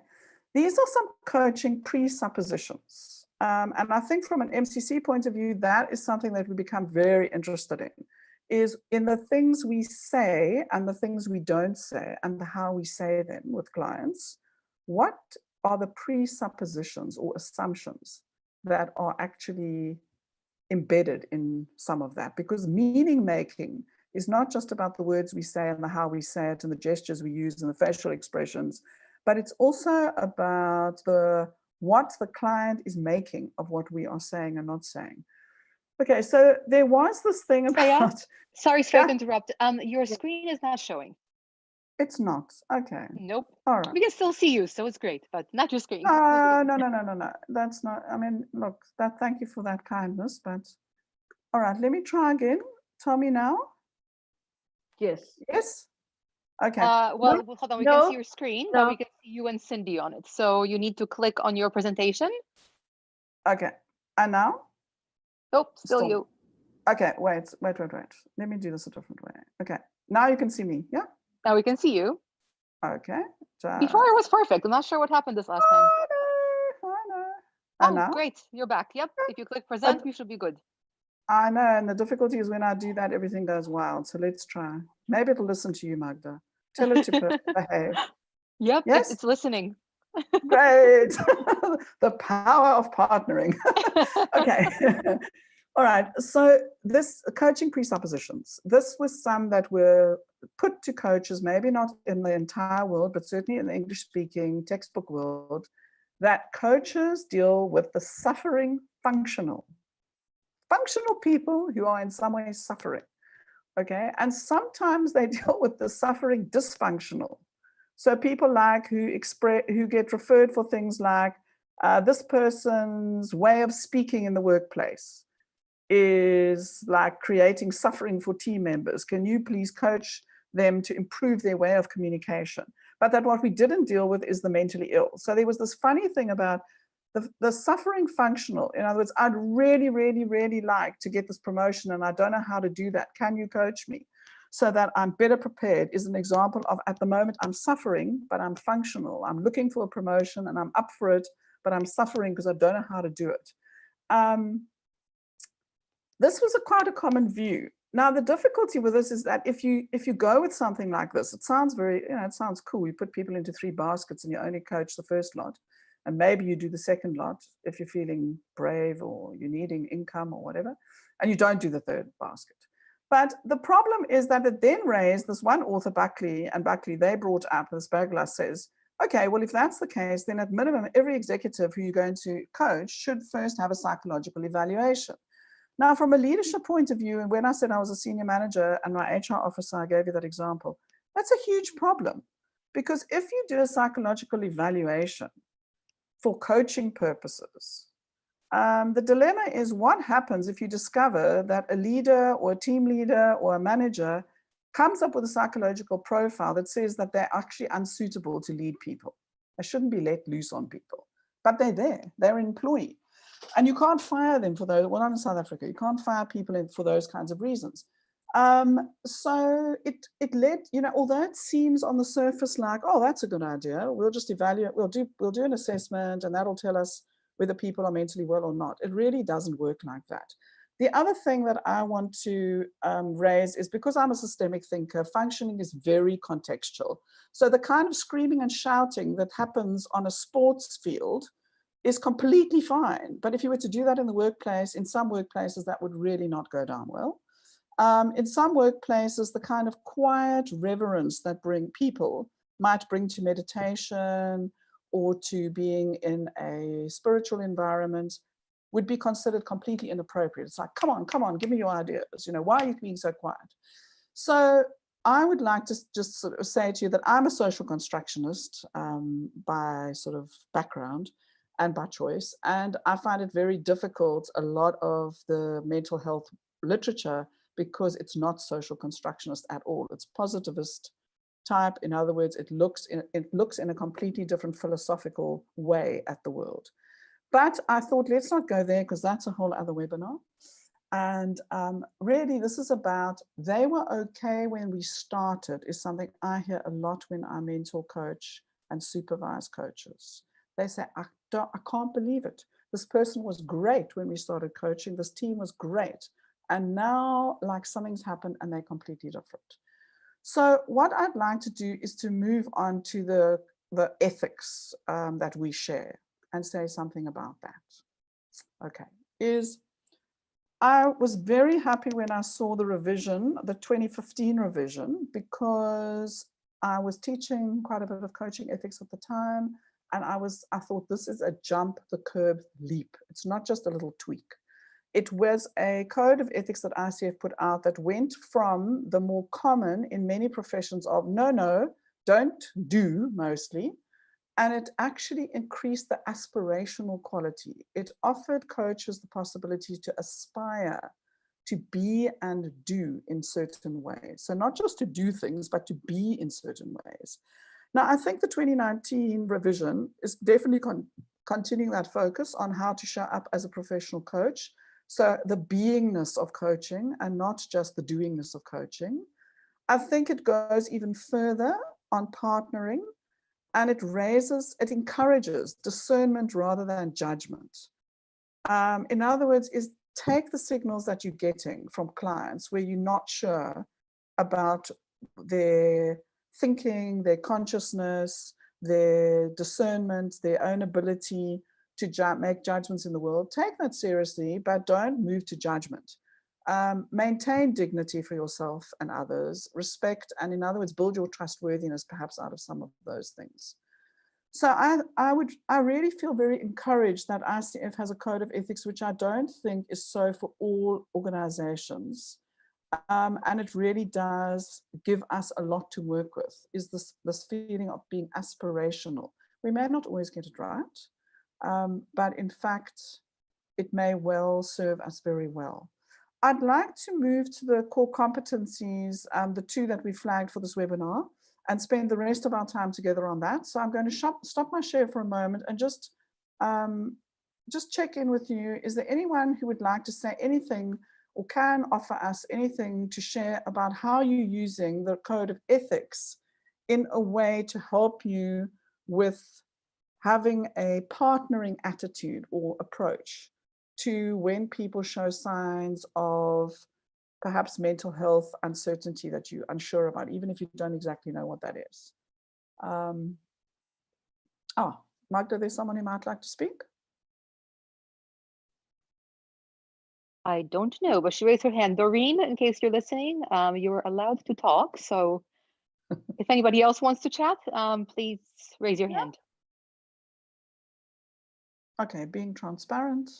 [SPEAKER 1] These are some coaching presuppositions. And I think from an MCC point of view, that is something that we become very interested in, is in the things we say and the things we don't say and how we say them with clients. What are the presuppositions or assumptions that are actually embedded in some of that? Because meaning making is not just about the words we say and the how we say it and the gestures we use and the facial expressions, but it's also about what the client is making of what we are saying and not saying. Okay, so there was this thing about...
[SPEAKER 2] Sorry to interrupt. Your screen is not showing.
[SPEAKER 1] It's not. Okay.
[SPEAKER 2] Nope.
[SPEAKER 1] All right.
[SPEAKER 2] We can still see you, so it's great, but not your screen.
[SPEAKER 1] No. That's not, I mean, look, thank you for that kindness, but all right, let me try again. Tell me now.
[SPEAKER 3] Yes.
[SPEAKER 1] Yes? Okay.
[SPEAKER 2] Well, hold on, we can see your screen, but we can see you and Cindy on it. So you need to click on your presentation.
[SPEAKER 1] Okay. And now?
[SPEAKER 2] Nope, still you.
[SPEAKER 1] Okay, wait. Let me do this a different way. Okay. Now you can see me, yeah?
[SPEAKER 2] Now we can see you.
[SPEAKER 1] Okay.
[SPEAKER 2] Before it was perfect. I'm not sure what happened this last time.
[SPEAKER 1] I know. And
[SPEAKER 2] Oh,
[SPEAKER 1] now?
[SPEAKER 2] great. You're back. Yep. If you click
[SPEAKER 1] Uh,
[SPEAKER 2] present, we should be good.
[SPEAKER 1] I know, and the difficulty is when I do that, everything goes wild. So let's try. Maybe it'll listen to you, Magda. Tell it to behave.
[SPEAKER 2] Yep,
[SPEAKER 1] Yes?
[SPEAKER 2] it's listening.
[SPEAKER 1] Great. The power of partnering. Okay. All right. So this coaching presuppositions, this was some that were put to coaches, maybe not in the entire world, but certainly in the English speaking textbook world, that coaches deal with the suffering functional people who are in some way suffering. Okay. And sometimes they deal with the suffering dysfunctional. So people like who get referred for things like this person's way of speaking in the workplace is like creating suffering for team members. Can you please coach them to improve their way of communication? But that what we didn't deal with is the mentally ill. So there was this funny thing about the suffering functional. In other words, I'd really, really, really like to get this promotion and I don't know how to do that. Can you coach me so that I'm better prepared? Is an example of, at the moment, I'm suffering, but I'm functional. I'm looking for a promotion and I'm up for it, but I'm suffering because I don't know how to do it. This was quite a common view. Now, the difficulty with this is that if you go with something like this, it sounds very, it sounds cool. You put people into 3 baskets and you only coach the first lot. And maybe you do the second lot if you're feeling brave or you're needing income or whatever, and you don't do the 3rd basket. But the problem is that it then raised this one author, Buckley, they brought up, this Bagla says, okay, well, if that's the case, then at minimum, every executive who you're going to coach should first have a psychological evaluation. Now, from a leadership point of view, and when I said I was a senior manager and my HR officer, I gave you that example, that's a huge problem. Because if you do a psychological evaluation for coaching purposes, the dilemma is what happens if you discover that a leader or a team leader or a manager comes up with a psychological profile that says that they're actually unsuitable to lead people. They shouldn't be let loose on people, but they're there, they're an employee. And you can't fire them for those, well, not in South Africa, you can't fire people for those kinds of reasons. So it led, although it seems on the surface like, oh, that's a good idea, we'll just evaluate, we'll do an assessment and that'll tell us whether people are mentally well or not. It really doesn't work like that. The other thing that I want to raise is, because I'm a systemic thinker, functioning is very contextual. So the kind of screaming and shouting that happens on a sports field is completely fine. But if you were to do that in the workplace, in some workplaces, that would really not go down well. In some workplaces, the kind of quiet reverence that people might bring to meditation or to being in a spiritual environment would be considered completely inappropriate. It's like, come on, give me your ideas. Why are you being so quiet? So I would like to just sort of say to you that I'm a social constructionist by sort of background and by choice. And I find it very difficult, a lot of the mental health literature, because it's not social constructionist at all. It's positivist type. In other words, it looks in a completely different philosophical way at the world. But I thought, let's not go there, because that's a whole other webinar. And really, this is about, they were okay when we started, is something I hear a lot when I mentor, coach, and supervise coaches. They say, I can't believe it. This person was great when we started coaching. This team was great. And now, like, something's happened and they're completely different. So what I'd like to do is to move on to the ethics that we share and say something about that. Okay, I was very happy when I saw the revision, the 2015 revision, because I was teaching quite a bit of coaching ethics at the time. And I thought, this is a jump the curb leap. It's not just a little tweak. It was a code of ethics that ICF put out that went from the more common in many professions of no, don't do mostly. And it actually increased the aspirational quality. It offered coaches the possibility to aspire to be and do in certain ways. So not just to do things, but to be in certain ways. Now, I think the 2019 revision is definitely continuing that focus on how to show up as a professional coach. So the beingness of coaching and not just the doingness of coaching. I think it goes even further on partnering and it encourages discernment rather than judgment. In other words, is take the signals that you're getting from clients where you're not sure about their thinking, their consciousness, their discernment, their own ability to make judgments in the world. Take that seriously, but don't move to judgment. Maintain dignity for yourself and others, respect, and in other words, build your trustworthiness perhaps out of some of those things. So I really feel very encouraged that ICF has a code of ethics, which I don't think is so for all organizations. And it really does give us a lot to work with, is this feeling of being aspirational. We may not always get it right, but in fact, it may well serve us very well. I'd like to move to the core competencies, the two that we flagged for this webinar, and spend the rest of our time together on that. So I'm going to stop my share for a moment and just check in with you. Is there anyone who would like to say anything or can offer us anything to share about how you're using the code of ethics in a way to help you with having a partnering attitude or approach to when people show signs of perhaps mental health uncertainty that you're unsure about, even if you don't exactly know what that is. Magda, there's someone who might like to speak?
[SPEAKER 2] I don't know, but she raised her hand. Doreen, in case you're listening, you're allowed to talk. So if anybody else wants to chat, please raise your hand.
[SPEAKER 1] Okay, being transparent.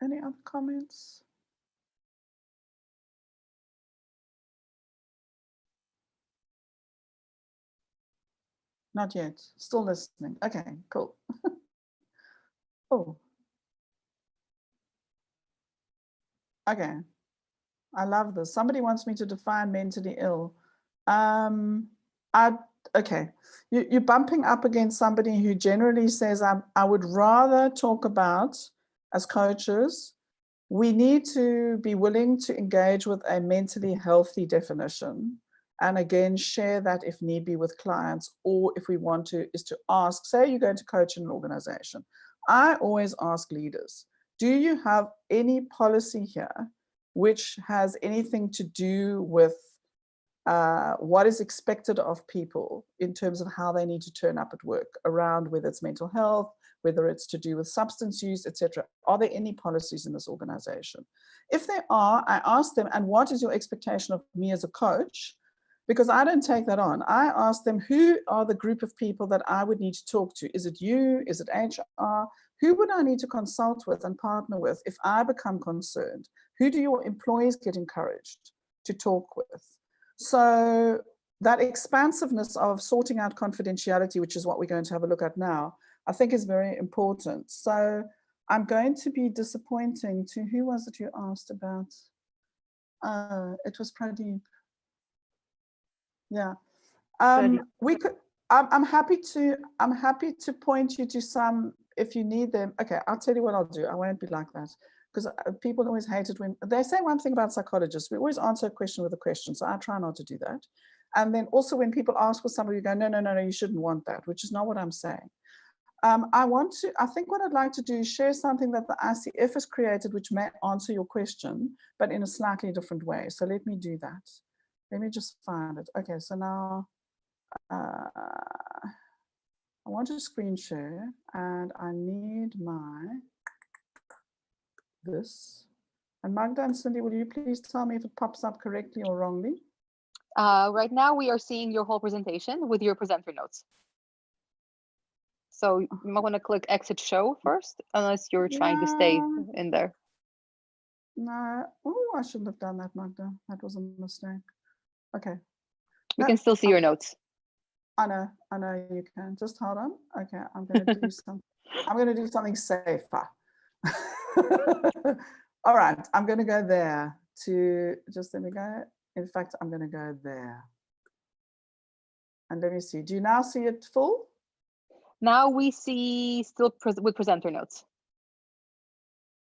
[SPEAKER 1] Any other comments? Not yet, still listening. Okay, cool. Oh. Okay, I love this. Somebody wants me to define mentally ill. Okay, you're bumping up against somebody who generally says, I would rather talk about, as coaches, we need to be willing to engage with a mentally healthy definition. And again, share that if need be with clients, or if we want to, is to ask, say you're going to coach in an organization. I always ask leaders, do you have any policy here which has anything to do with what is expected of people in terms of how they need to turn up at work, around whether it's mental health, whether it's to do with substance use, etc. Are there any policies in this organization? If there are, I ask them, and what is your expectation of me as a coach? Because I don't take that on. I ask them, who are the group of people that I would need to talk to? Is it you? Is it HR? Who would I need to consult with and partner with if I become concerned? Who do your employees get encouraged to talk with? So that expansiveness of sorting out confidentiality, which is what we're going to have a look at now, I think is very important. So I'm going to be disappointing to, who was it you asked about? It was Pradeep. Yeah. We could, I'm happy to point you to some if you need them. Okay, I'll tell you what I'll do. I won't be like that, because people always hate it when they say one thing about psychologists. We always answer a question with a question, so I try not to do that. And then also when people ask for somebody, you go, no, you shouldn't want that, which is not what I'm saying. I think what I'd like to do is share something that the ICF has created, which may answer your question, but in a slightly different way. So let me do that. Let me just find it. Okay, so now I want to screen share, and I need this. And Magda and Cindy, will you please tell me if it pops up correctly or wrongly?
[SPEAKER 2] Right now we are seeing your whole presentation with your presenter notes. So you might want to click exit show first, unless you're trying to stay in there.
[SPEAKER 1] No, oh, I shouldn't have done that, Magda. That was a mistake. Okay.
[SPEAKER 2] We can still see your notes.
[SPEAKER 1] I know you can. Just hold on. Okay, I'm going to do something. I'm going to do something safer. All right, I'm going to go there to, just let me go. In fact, I'm going to go there. And let me see. Do you now see it full?
[SPEAKER 2] Now we see still with presenter notes.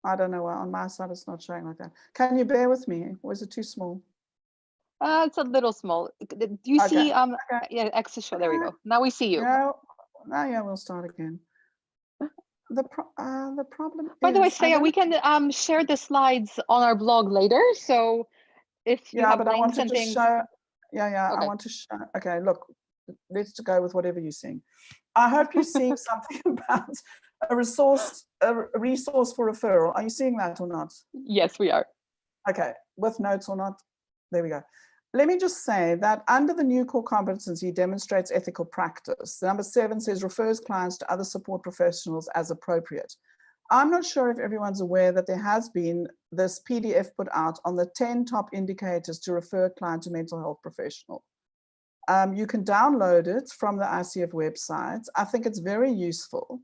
[SPEAKER 1] I don't know why on my side it's not showing like that. Can you bear with me? Or is it too small?
[SPEAKER 2] It's a little small. Do you see,
[SPEAKER 1] Okay.
[SPEAKER 2] yeah, extra, there we go. Now we see you.
[SPEAKER 1] Yeah, yeah, we'll start again. The problem
[SPEAKER 2] By the way,
[SPEAKER 1] is,
[SPEAKER 2] Freya, we can share the slides on our blog later. So if you have
[SPEAKER 1] but I want
[SPEAKER 2] links
[SPEAKER 1] to
[SPEAKER 2] and
[SPEAKER 1] just
[SPEAKER 2] things.
[SPEAKER 1] show, I
[SPEAKER 2] Okay.
[SPEAKER 1] want to show, okay, look, let's go with whatever you're seeing. I hope you're seeing something about a resource for referral. Are you seeing that or not?
[SPEAKER 2] Yes, we are.
[SPEAKER 1] Okay, with notes or not, there we go. Let me just say that under the new core competency demonstrates ethical practice. Number 7 says refers clients to other support professionals as appropriate. I'm not sure if everyone's aware that there has been this PDF put out on the 10 top indicators to refer a client to mental health professional. You can download it from the ICF website. I think it's very useful.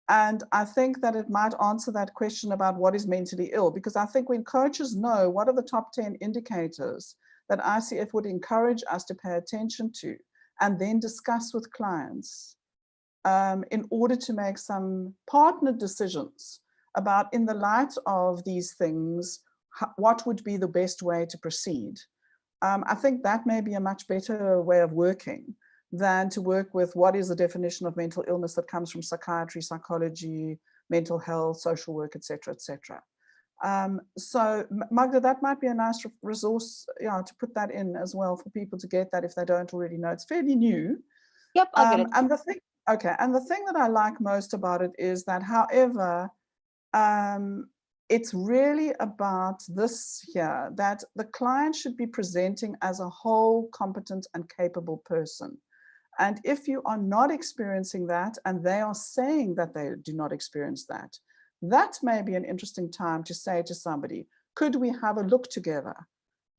[SPEAKER 1] And I think that it might answer that question about what is mentally ill, because I think when coaches know what are the top 10 indicators that ICF would encourage us to pay attention to and then discuss with clients in order to make some partnered decisions about, in the light of these things, what would be the best way to proceed. I think that may be a much better way of working than to work with what is the definition of mental illness that comes from psychiatry, psychology, mental health, social work, etc., etc. So Magda, that might be a nice resource, to put that in as well for people to get that if they don't already know. It's fairly new.
[SPEAKER 2] Yep, I'll get it.
[SPEAKER 1] And the thing, and the thing that I like most about it is that, however, it's really about this here, that the client should be presenting as a whole, competent and capable person. And if you are not experiencing that, and they are saying that they do not experience that, that may be an interesting time to say to somebody, could we have a look together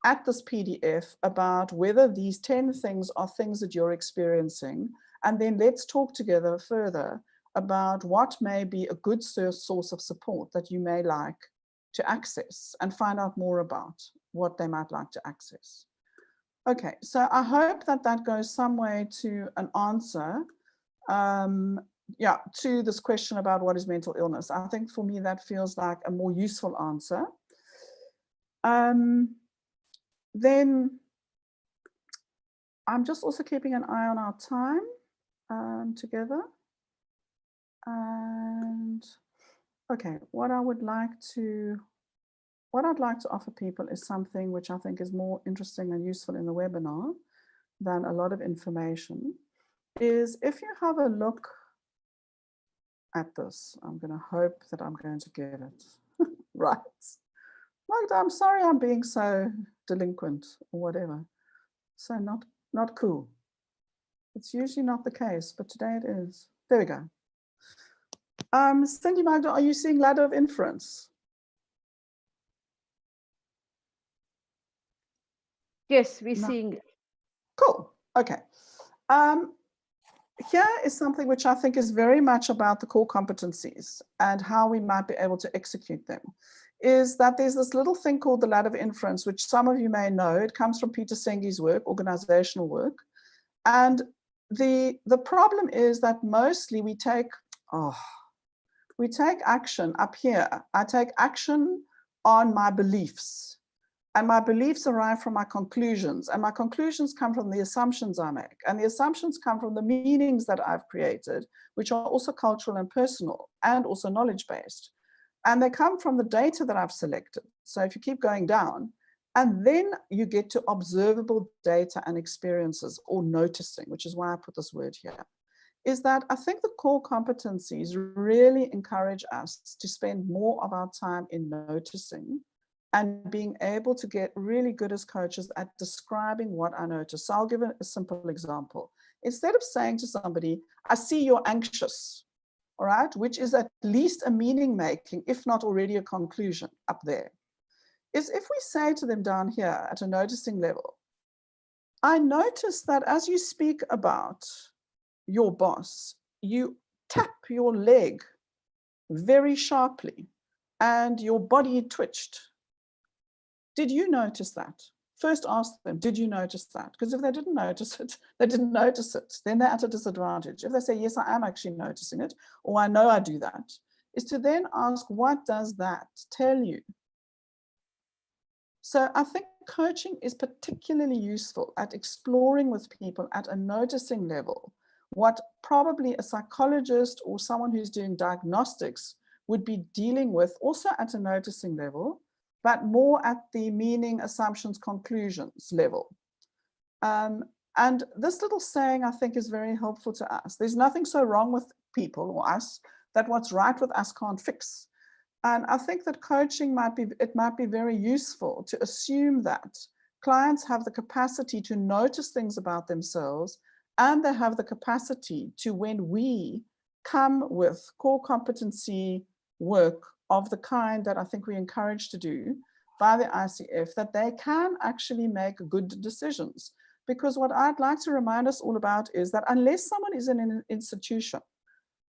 [SPEAKER 1] at this PDF about whether these 10 things are things that you're experiencing, and then let's talk together further about what may be a good source of support that you may like to access, and find out more about what they might like to access. Okay, so I hope that that goes some way to an answer to this question about what is mental illness. I think for me that feels like a more useful answer. Then I'm just also keeping an eye on our time together. And okay, what I'd like to offer people is something which I think is more interesting and useful in the webinar than a lot of information, is if you have a look at this, I'm going to hope that I'm going to get it right. Magda, I'm sorry I'm being so delinquent or whatever. So not cool. It's usually not the case, but today it is. There we go. Cindy, Magda, are you seeing ladder of inference?
[SPEAKER 3] Yes, we're seeing it.
[SPEAKER 1] Cool. Okay. Here is something which I think is very much about the core competencies and how we might be able to execute them, is that there's this little thing called the ladder of inference, which some of you may know. It comes from Peter Senge's work, organizational work. And the problem is that mostly we take action up here. I take action on my beliefs. And my beliefs arrive from my conclusions, and my conclusions come from the assumptions I make, and the assumptions come from the meanings that I've created, which are also cultural and personal, and also knowledge-based. And they come from the data that I've selected. So if you keep going down, and then you get to observable data and experiences, or noticing, which is why I put this word here, is that I think the core competencies really encourage us to spend more of our time in noticing and being able to get really good as coaches at describing what I notice. So I'll give a simple example. Instead of saying to somebody, I see you're anxious, all right, which is at least a meaning making, if not already a conclusion up there, is if we say to them down here at a noticing level, I notice that as you speak about your boss, you tap your leg very sharply and your body twitched. Did you notice that? First ask them, did you notice that? Because if they didn't notice it, then they're at a disadvantage. If they say, yes, I am actually noticing it, or I know I do that, is to then ask, what does that tell you? So I think coaching is particularly useful at exploring with people at a noticing level what probably a psychologist or someone who's doing diagnostics would be dealing with, also at a noticing level, but more at the meaning, assumptions, conclusions level. And this little saying, I think, is very helpful to us. There's nothing so wrong with people or us that what's right with us can't fix. And I think that coaching might be very useful to assume that clients have the capacity to notice things about themselves, and they have the capacity to, when we come with core competency work of the kind that I think we encourage to do by the ICF, that they can actually make good decisions. Because what I'd like to remind us all about is that unless someone is in an institution,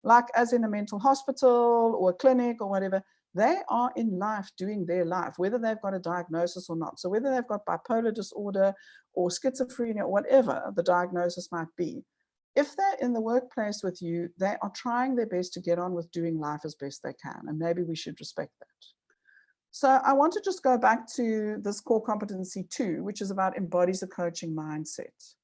[SPEAKER 1] like as in a mental hospital or a clinic or whatever, they are in life doing their life, whether they've got a diagnosis or not. So whether they've got bipolar disorder or schizophrenia or whatever the diagnosis might be, if they're in the workplace with you, they are trying their best to get on with doing life as best they can. And maybe we should respect that. So I want to just go back to this core competency 2, which is about embodies a coaching mindset.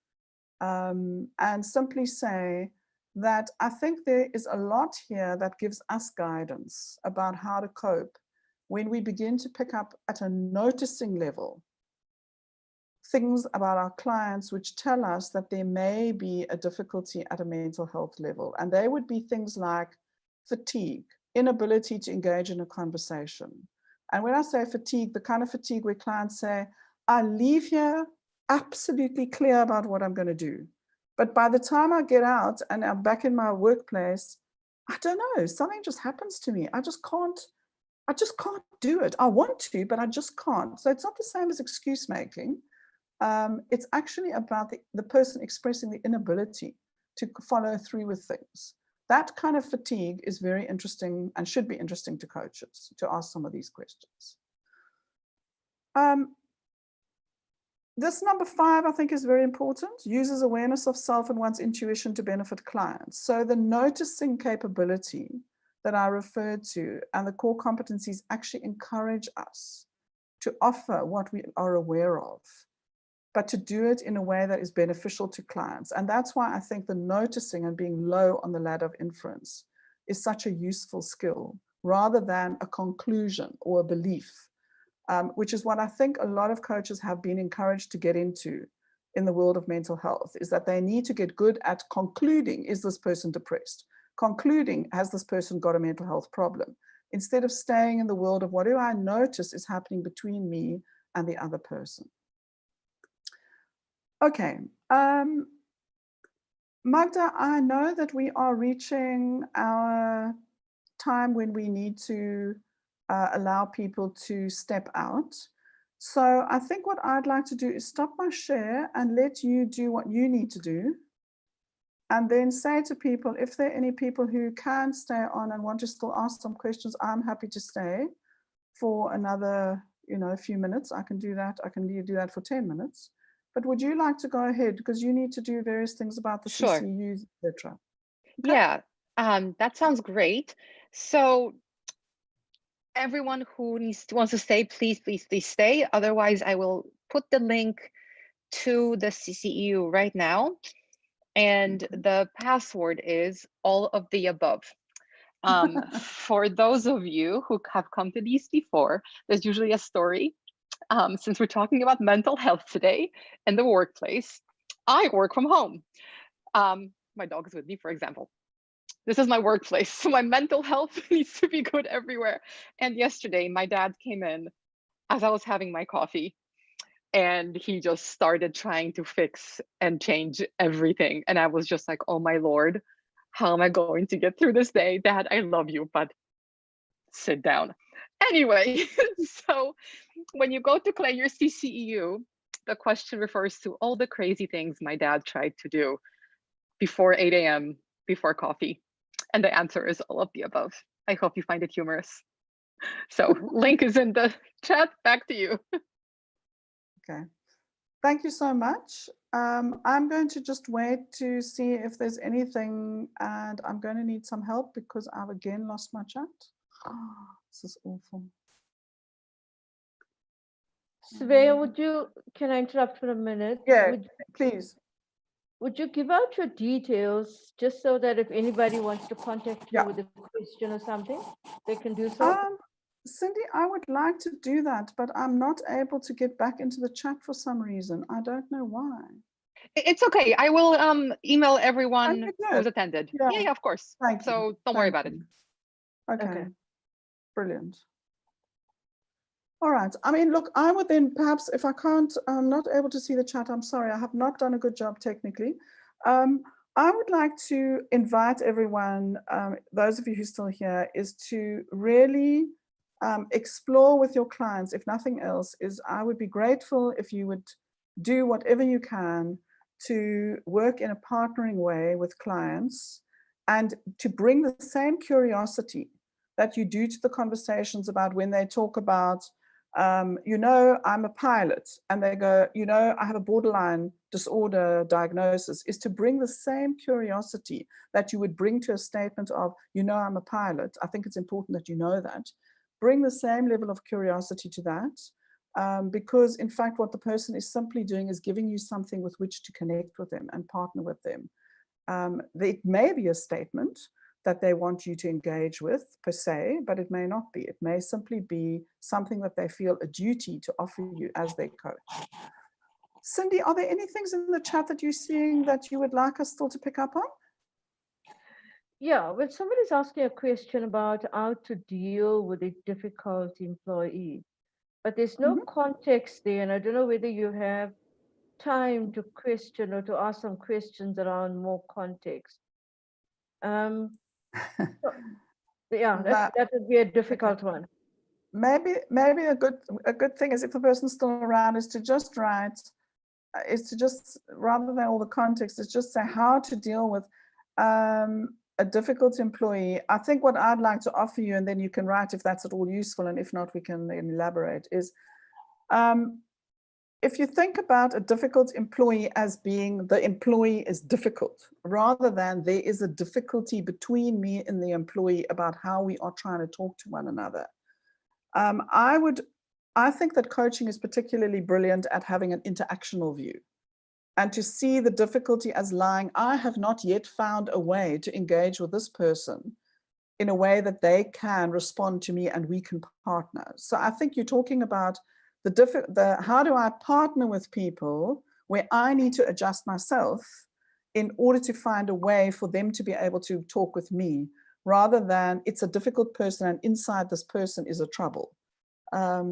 [SPEAKER 1] And simply say that I think there is a lot here that gives us guidance about how to cope when we begin to pick up at a noticing level things about our clients which tell us that there may be a difficulty at a mental health level. And they would be things like fatigue, inability to engage in a conversation. And when I say fatigue, the kind of fatigue where clients say, I leave here absolutely clear about what I'm going to do. But by the time I get out and I'm back in my workplace, I don't know, something just happens to me. I just can't do it. I want to, but I just can't. So it's not the same as excuse making. It's actually about the person expressing the inability to follow through with things. That kind of fatigue is very interesting and should be interesting to coaches to ask some of these questions. This number 5, I think, is very important. Uses awareness of self and one's intuition to benefit clients. So the noticing capability that I referred to and the core competencies actually encourage us to offer what we are aware of, but to do it in a way that is beneficial to clients. And that's why I think the noticing and being low on the ladder of inference is such a useful skill, rather than a conclusion or a belief, which is what I think a lot of coaches have been encouraged to get into in the world of mental health, is that they need to get good at concluding, is this person depressed? Concluding, has this person got a mental health problem? Instead of staying in the world of what do I notice is happening between me and the other person. Okay, Magda, I know that we are reaching our time when we need to allow people to step out. So I think what I'd like to do is stop my share and let you do what you need to do. And then say to people, if there are any people who can stay on and want to still ask some questions, I'm happy to stay for another, a few minutes. I can do that. I can do that for 10 minutes. But would you like to go ahead? Because you need to do various things about the
[SPEAKER 2] Sure.
[SPEAKER 1] CCUs, etc.
[SPEAKER 2] Okay. Yeah, that sounds great. So everyone who wants to stay, please stay. Otherwise, I will put the link to the CCU right now. And the password is all of the above. For those of you who have come to these before, there's usually a story. Since we're talking about mental health today and the workplace, I work from home. My dog is with me, for example. This is my workplace, so my mental health needs to be good everywhere. And yesterday, my dad came in as I was having my coffee, and he just started trying to fix and change everything. And I was just like, oh my Lord, how am I going to get through this day? Dad, I love you, but sit down. Anyway, so when you go to claim your CCEU, the question refers to all the crazy things my dad tried to do before 8 a.m., before coffee. And the answer is all of the above. I hope you find it humorous. So link is in the chat. Back to you.
[SPEAKER 1] Okay. Thank you so much. I'm going to just wait to see if there's anything, and I'm going to need some help because I've again lost my chat. Oh, this is awful.
[SPEAKER 3] Svea, can I interrupt for a minute?
[SPEAKER 1] Yeah, please.
[SPEAKER 3] Would you give out your details just so that if anybody wants to contact you
[SPEAKER 1] Yeah.
[SPEAKER 3] with a question or something, they can do so?
[SPEAKER 1] Cindy, I would like to do that, but I'm not able to get back into the chat for some reason. I don't know why.
[SPEAKER 2] It's okay. I will email everyone
[SPEAKER 1] Okay,
[SPEAKER 2] who's
[SPEAKER 1] good.
[SPEAKER 2] attended.
[SPEAKER 1] Yeah.
[SPEAKER 2] Yeah, of course.
[SPEAKER 1] Thank you.
[SPEAKER 2] So don't worry about it.
[SPEAKER 1] Okay. Brilliant. All right. I mean, look, I would then perhaps, if I can't, I'm not able to see the chat, I'm sorry, I have not done a good job technically. I would like to invite everyone, those of you who are still here, is to really explore with your clients, if nothing else, is I would be grateful if you would do whatever you can to work in a partnering way with clients and to bring the same curiosity that you do to the conversations about when they talk about, you know, I'm a pilot, and they go, you know, I have a borderline disorder diagnosis, is to bring the same curiosity that you would bring to a statement of, you know, I'm a pilot. I think it's important that you know that. Bring the same level of curiosity to that, because in fact, what the person is simply doing is giving you something with which to connect with them and partner with them. It may be a statement that they want you to engage with per se, but it may not be. It may simply be something that they feel a duty to offer you as their coach. Cindy, are there any things in the chat that you're seeing that you would like us still to pick up on?
[SPEAKER 3] Yeah, well, somebody's asking a question about how to deal with a difficult employee, but there's no context there, and I don't know whether you have time to question or to ask some questions around more context. Yeah, that would be a difficult one.
[SPEAKER 1] Maybe a good thing is, if the person's still around, is to just write, rather than all the context, is just say how to deal with a difficult employee. I think what I'd like to offer you, and then you can write if that's at all useful, and if not, we can elaborate, is if you think about a difficult employee as being the employee is difficult, rather than there is a difficulty between me and the employee about how we are trying to talk to one another. I think that coaching is particularly brilliant at having an interactional view, and to see the difficulty as lying, I have not yet found a way to engage with this person in a way that they can respond to me and we can partner. So I think you're talking about how do I partner with people where I need to adjust myself in order to find a way for them to be able to talk with me, rather than it's a difficult person and inside this person is a trouble.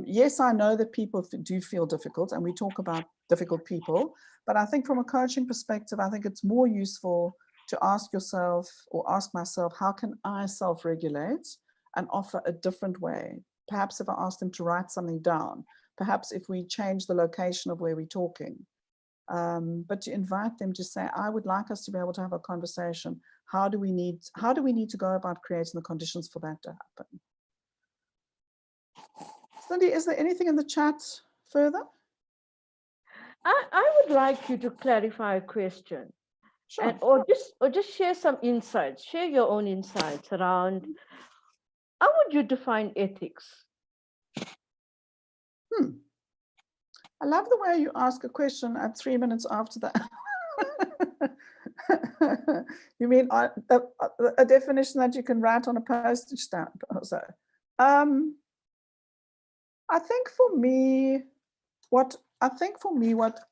[SPEAKER 1] Yes, I know that people do feel difficult, and we talk about difficult people, but I think from a coaching perspective, I think it's more useful to ask yourself, or ask myself, how can I self-regulate and offer a different way? Perhaps if I ask them to write something down, perhaps if we change the location of where we're talking, but to invite them to say, I would like us to be able to have a conversation. How do we need to go about creating the conditions for that to happen? Cindy, is there anything in the chat further?
[SPEAKER 3] I would like you to clarify a question.
[SPEAKER 1] Sure.
[SPEAKER 3] Or just share some insights, share your own insights around how would you define ethics?
[SPEAKER 1] I love the way you ask a question at 3 minutes after that. You mean a definition that you can write on a postage stamp or so? I think for me, what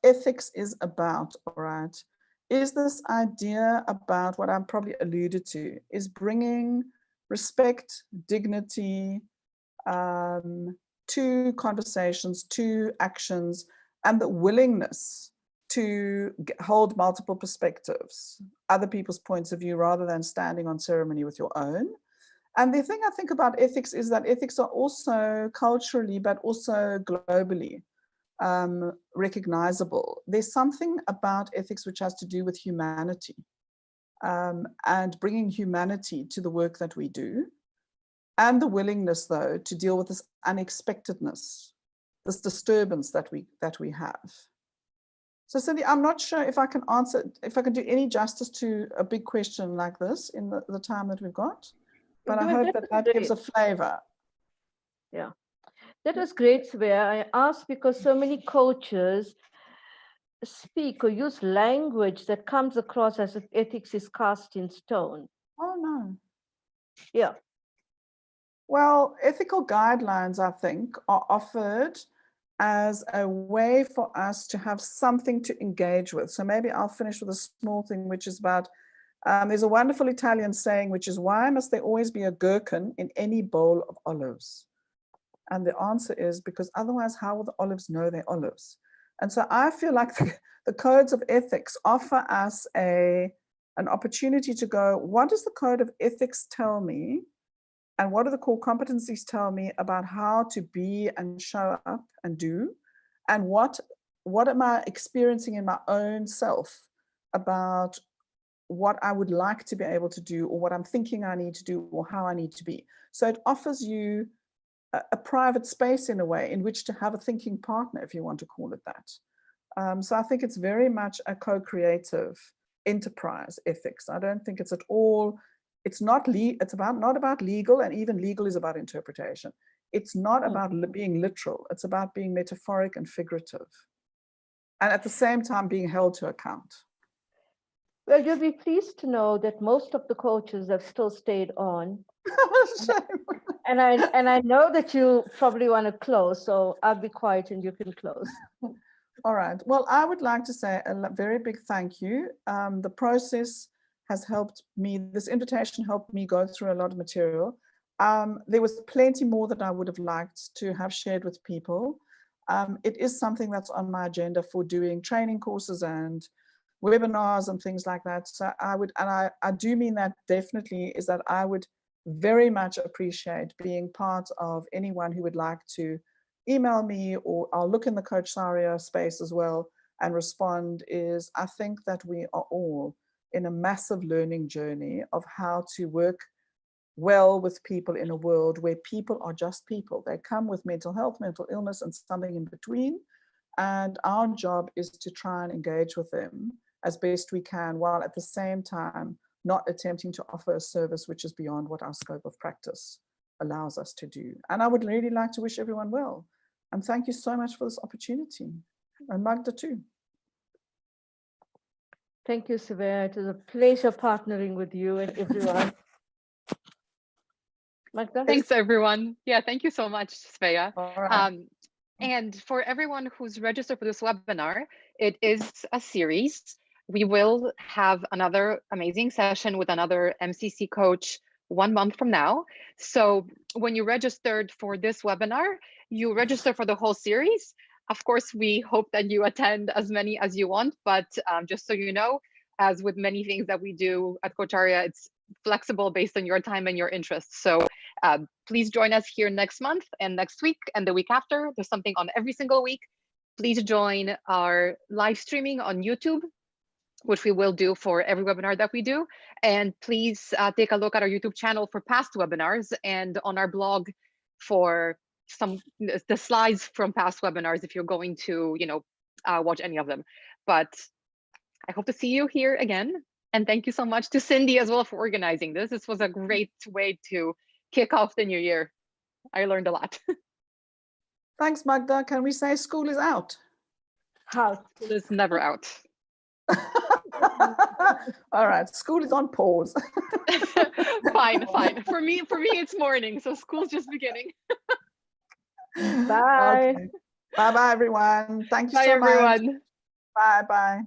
[SPEAKER 1] ethics is about, all right, is this idea about what I'm probably alluded to, is bringing respect, dignity to conversations, to actions, and the willingness to hold multiple perspectives, other people's points of view, rather than standing on ceremony with your own. And the thing I think about ethics is that ethics are also culturally, but also globally recognizable. There's something about ethics which has to do with humanity, and bringing humanity to the work that we do, and the willingness, though, to deal with this unexpectedness, this disturbance that we have. So Cindy, I'm not sure if I can do any justice to a big question like this in the time that we've got, but I hope that gives a flavor.
[SPEAKER 3] Yeah. That was great, Svea. I asked because so many coaches speak or use language that comes across as if ethics is cast in stone.
[SPEAKER 1] Oh, no.
[SPEAKER 3] Yeah.
[SPEAKER 1] Well, ethical guidelines, I think, are offered as a way for us to have something to engage with. So maybe I'll finish with a small thing, which is about, there's a wonderful Italian saying, which is, why must there always be a gherkin in any bowl of olives? And the answer is because otherwise, how will the olives know they're olives? And so I feel like the codes of ethics offer us an opportunity to go, what does the code of ethics tell me? And what do the core competencies tell me about how to be and show up and do? And what am I experiencing in my own self about what I would like to be able to do, or what I'm thinking I need to do, or how I need to be? So it offers you a private space in a way in which to have a thinking partner, if you want to call it that. So I think it's very much a co-creative enterprise ethics. I don't think it's at all, it's not about legal, and even legal is about interpretation. It's not about being literal, it's about being metaphoric and figurative. And at the same time being held to account.
[SPEAKER 3] Well, you'll be pleased to know that most of the coaches have still stayed on. And I know that you probably want to close, so I'll be quiet and you can close.
[SPEAKER 1] All right. Well, I would like to say a very big thank you. The process has helped me. This invitation helped me go through a lot of material. There was plenty more that I would have liked to have shared with people. It is something that's on my agenda for doing training courses and webinars and things like that. So I do mean that definitely, is that I would very much appreciate being part of anyone who would like to email me, or I'll look in the Coacharya space as well and respond. Is I think that we are all in a massive learning journey of how to work well with people in a world where people are just people. They come with mental health, mental illness, and something in between. And our job is to try and engage with them as best we can, while at the same time not attempting to offer a service which is beyond what our scope of practice allows us to do. And I would really like to wish everyone well. And thank you so much for this opportunity. And Magda too.
[SPEAKER 3] Thank you, Svea. It was a pleasure partnering with you and everyone. Magda?
[SPEAKER 2] Thanks, everyone. Yeah, thank you so much, Svea.
[SPEAKER 1] All right.
[SPEAKER 2] And for everyone who's registered for this webinar, it is a series. We will have another amazing session with another MCC coach 1 month from now. So when you registered for this webinar, you register for the whole series. Of course, we hope that you attend as many as you want, but just so you know, as with many things that we do at Coacharya, it's flexible based on your time and your interests. So please join us here next month and next week and the week after. There's something on every single week. Please join our live streaming on YouTube, which we will do for every webinar that we do. And please take a look at our YouTube channel for past webinars, and on our blog for the slides from past webinars if you're going to watch any of them. But I hope to see you here again. And thank you so much to Cindy as well for organizing this. This was a great way to kick off the new year. I learned a lot.
[SPEAKER 1] Thanks, Magda. Can we say school is out?
[SPEAKER 3] How?
[SPEAKER 2] School is never out.
[SPEAKER 1] All right, school is on pause.
[SPEAKER 2] Fine. For me, it's morning, so school's just beginning.
[SPEAKER 3] Bye.
[SPEAKER 1] Okay. Bye, everyone. Thank you
[SPEAKER 2] Bye,
[SPEAKER 1] so
[SPEAKER 2] everyone.
[SPEAKER 1] much. Bye.